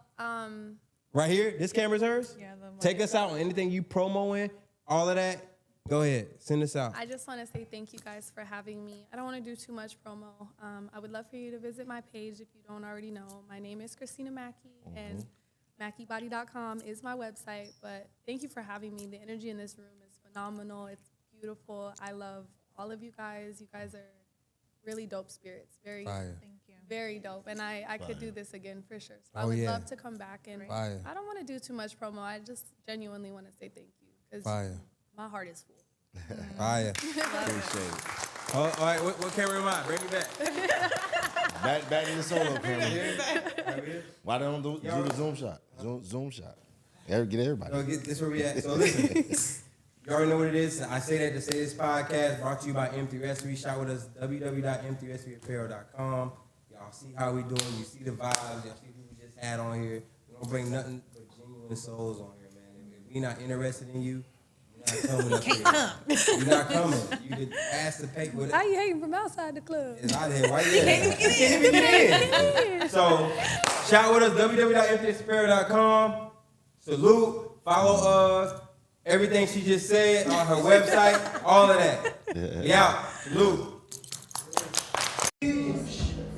Right here, this camera's hers. Yeah, the Take white us out on anything you promoing, all of that. Go ahead, send us out. I just want to say thank you guys for having me. I don't want to do too much promo. I would love for you to visit my page if you don't already know. My name is Cristina Mackey, and MackeyBody.com is my website. But thank you for having me. The energy in this room is phenomenal. It's beautiful. I love all of you guys. You guys are really dope spirits. Very, Fire. Thank you. very dope. And I could do this again for sure. So I Oh, would yeah. love to come back. And Fire. I don't want to do too much promo. I just genuinely want to say thank you because Fire. my heart is full. Fire. Appreciate it. Oh, all right, what camera am I? Bring me back. Back in the solo camera. Why don't do the zoom shot? Zoom shot. Get everybody. So this where we at. So listen, you already know what it is. I say that to say this podcast brought to you by M3S3. Shop with us, www.m3s3apparel.com. Y'all see how we doing. You see the vibes. Y'all see who we just had on here. We don't bring nothing but genuine souls on here, man. If we not interested in you, you're not coming up here. You're not coming. You could ask to pay with it. How you hating from outside the club? It's out here. Why you can't even get in. So, shout with us, www.m3sapparel.com. Salute, follow us, everything she just said on her website, all of that. Yeah, salute.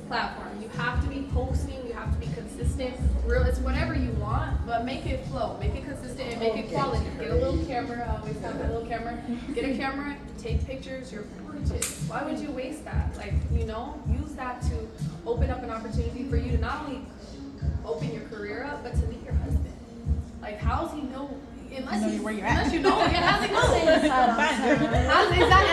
Platform. You have to be posting. You have to be consistent. Real. It's whatever you want, but make it flow. Make it consistent and make it quality. Get a little camera. I always have a little camera. Get a camera. Take pictures. You're gorgeous. Why would you waste that? Use that to open up an opportunity for you to not only open your career up, but to meet your husband. How's he know? Unless you know, how's he know? And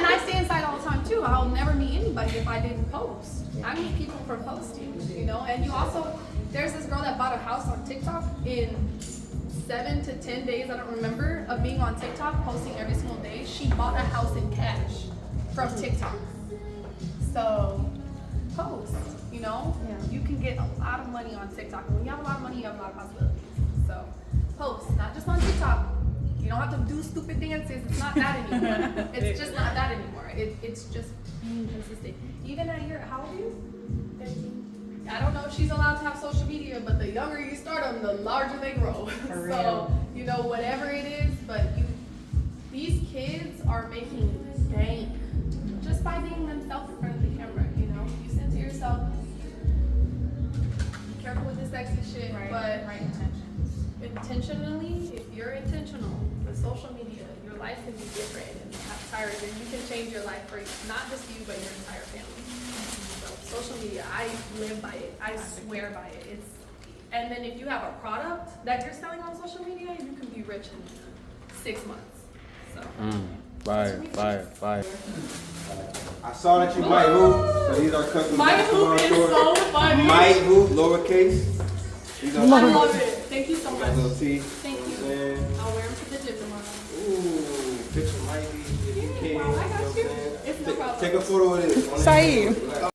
I stay inside all the time too. I'll never meet anybody if I didn't post. I meet people for posting, And you also, there's this girl that bought a house on TikTok in 7 to 10 days, I don't remember, of being on TikTok, posting every single day. She bought a house in cash from TikTok. So, post, Yeah. You can get a lot of money on TikTok. When you have a lot of money, you have a lot of possibilities. So, post, not just on TikTok. You don't have to do stupid dances. It's not that anymore. It's just not that anymore. It's just being consistent. Even at how old are you? 13. I don't know if she's allowed to have social media, but the younger you start them, the larger they grow. So, whatever it is, but these kids are making bank. by being themselves in front of the camera, you know? You center yourself. Be careful with the sexy shit, but right intentions. intentionally, if you're intentional with social media, your life can be different and tired, and you can change your life for not just you, but your entire family. So social media, I live by it. I swear by it. And then if you have a product that you're selling on social media, you can be rich in 6 months. So. Fire. I saw that you might hoop, so these are custom basketball shorts. So funny. Might hoop, lowercase. These are I love it. Thank you so much. little T. Thank you. Man. I'll wear them to the gym tomorrow. Ooh, picture might be if you can. Well, I got know what you. I'm saying? It's no problem. Take a photo of this. Saeed.